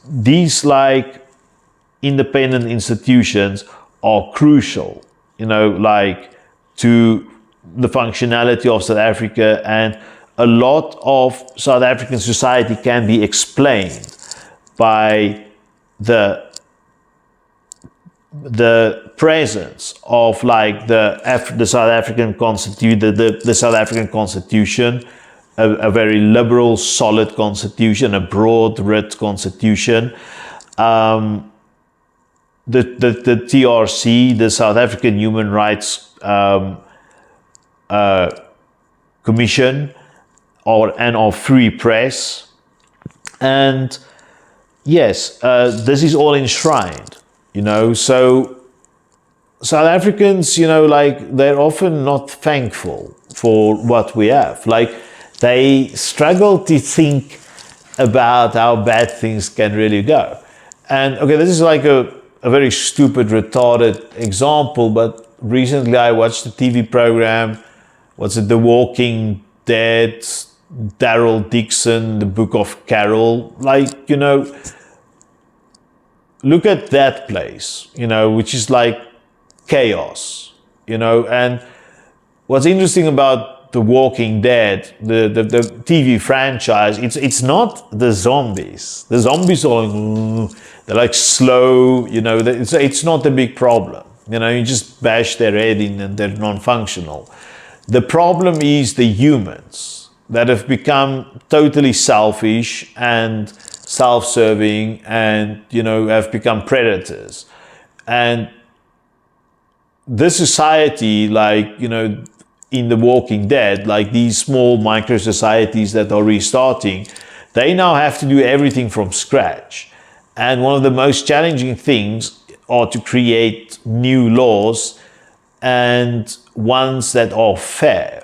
independent institutions are crucial, to the functionality of South Africa, and a lot of South African society can be explained by the presence of the South African South African Constitution, a very liberal, solid constitution, a broad, writ constitution. The TRC, the South African Human Rights Commission, and of free press, and yes, this is all enshrined. So South Africans, they're often not thankful for what we have. They struggle to think about how bad things can really go. And okay, this is a very stupid, retarded example, but recently I watched the TV program, The Walking Dead, Daryl Dixon, the Book of Carol, look at that place, which is chaos, and what's interesting about The Walking Dead, the TV franchise, it's not the zombies. The zombies are they're slow, it's not a big problem. You just bash their head in and they're non-functional. The problem is the humans that have become totally selfish and self-serving, and have become predators. And this society, like, you know, in The Walking Dead, like these small micro societies that are restarting, they now have to do everything from scratch. And one of the most challenging things are to create new laws, and ones that are fair,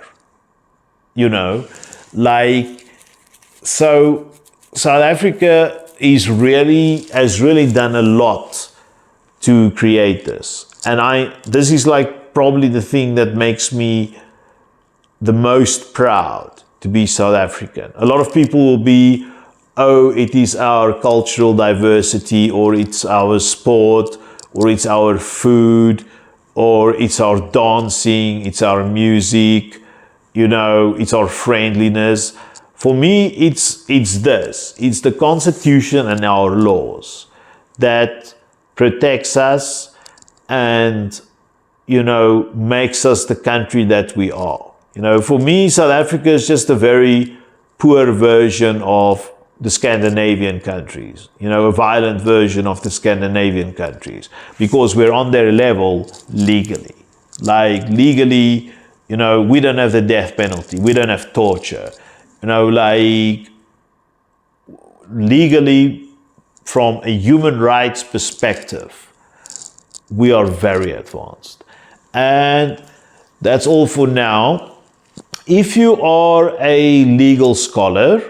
you know, like, so South Africa has really done a lot to create this. And this is like probably the thing that makes me the most proud to be South African. A lot of people will be, oh, it is our cultural diversity, or it's our sport, or it's our food, or it's our dancing, it's our music, you know, it's our friendliness. For me, it's this. It's the Constitution and our laws that protects us and, you know, makes us the country that we are. You know, for me, South Africa is just a very poor version of the Scandinavian countries, you know, a violent version of the Scandinavian countries, because we're on their level legally. Like, legally, you know, we don't have the death penalty, we don't have torture, you know, like, legally, from a human rights perspective, we are very advanced. And that's all for now. If you are a legal scholar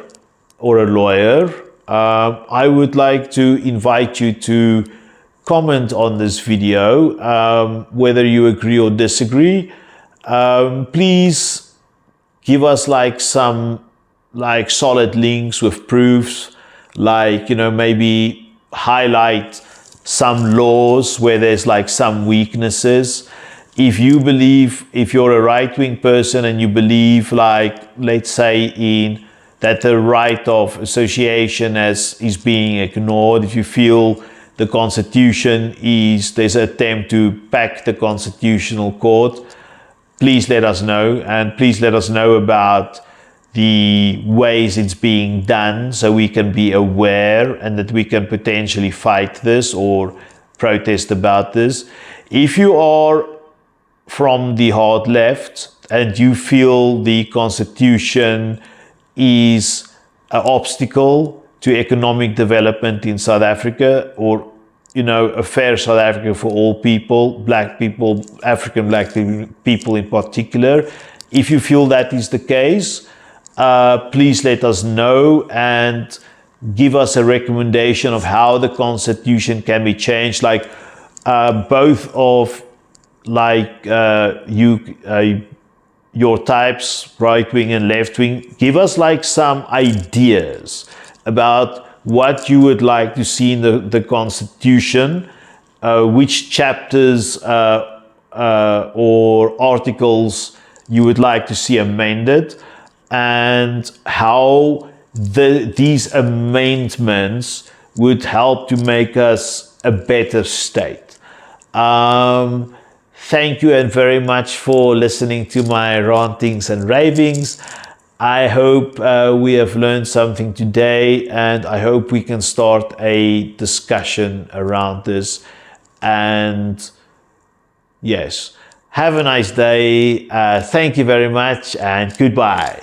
or a lawyer, I would like to invite you to comment on this video, whether you agree or disagree. Please give us like some solid links with proofs, like, you know, maybe highlight some laws where there's like some weaknesses. If you're a right-wing person and you believe, like, let's say, in that the right of association is being ignored, if you feel the Constitution there's an attempt to pack the Constitutional Court, please let us know, and please let us know about the ways it's being done, so we can be aware and that we can potentially fight this or protest about this. If you are from the hard left and you feel the Constitution is an obstacle to economic development in South Africa, or, you know, a fair South Africa for all people, black people, African black people in particular, if you feel that is the case, please let us know and give us a recommendation of how the Constitution can be changed. Like, both of, like, your types, right wing and left wing, give us like some ideas about what you would like to see in the Constitution, which chapters or articles you would like to see amended, and how these amendments would help to make us a better state. Thank you and very much for listening to my rantings and ravings. I hope we have learned something today, and I hope we can start a discussion around this. And yes, have a nice day. Thank you very much, and goodbye.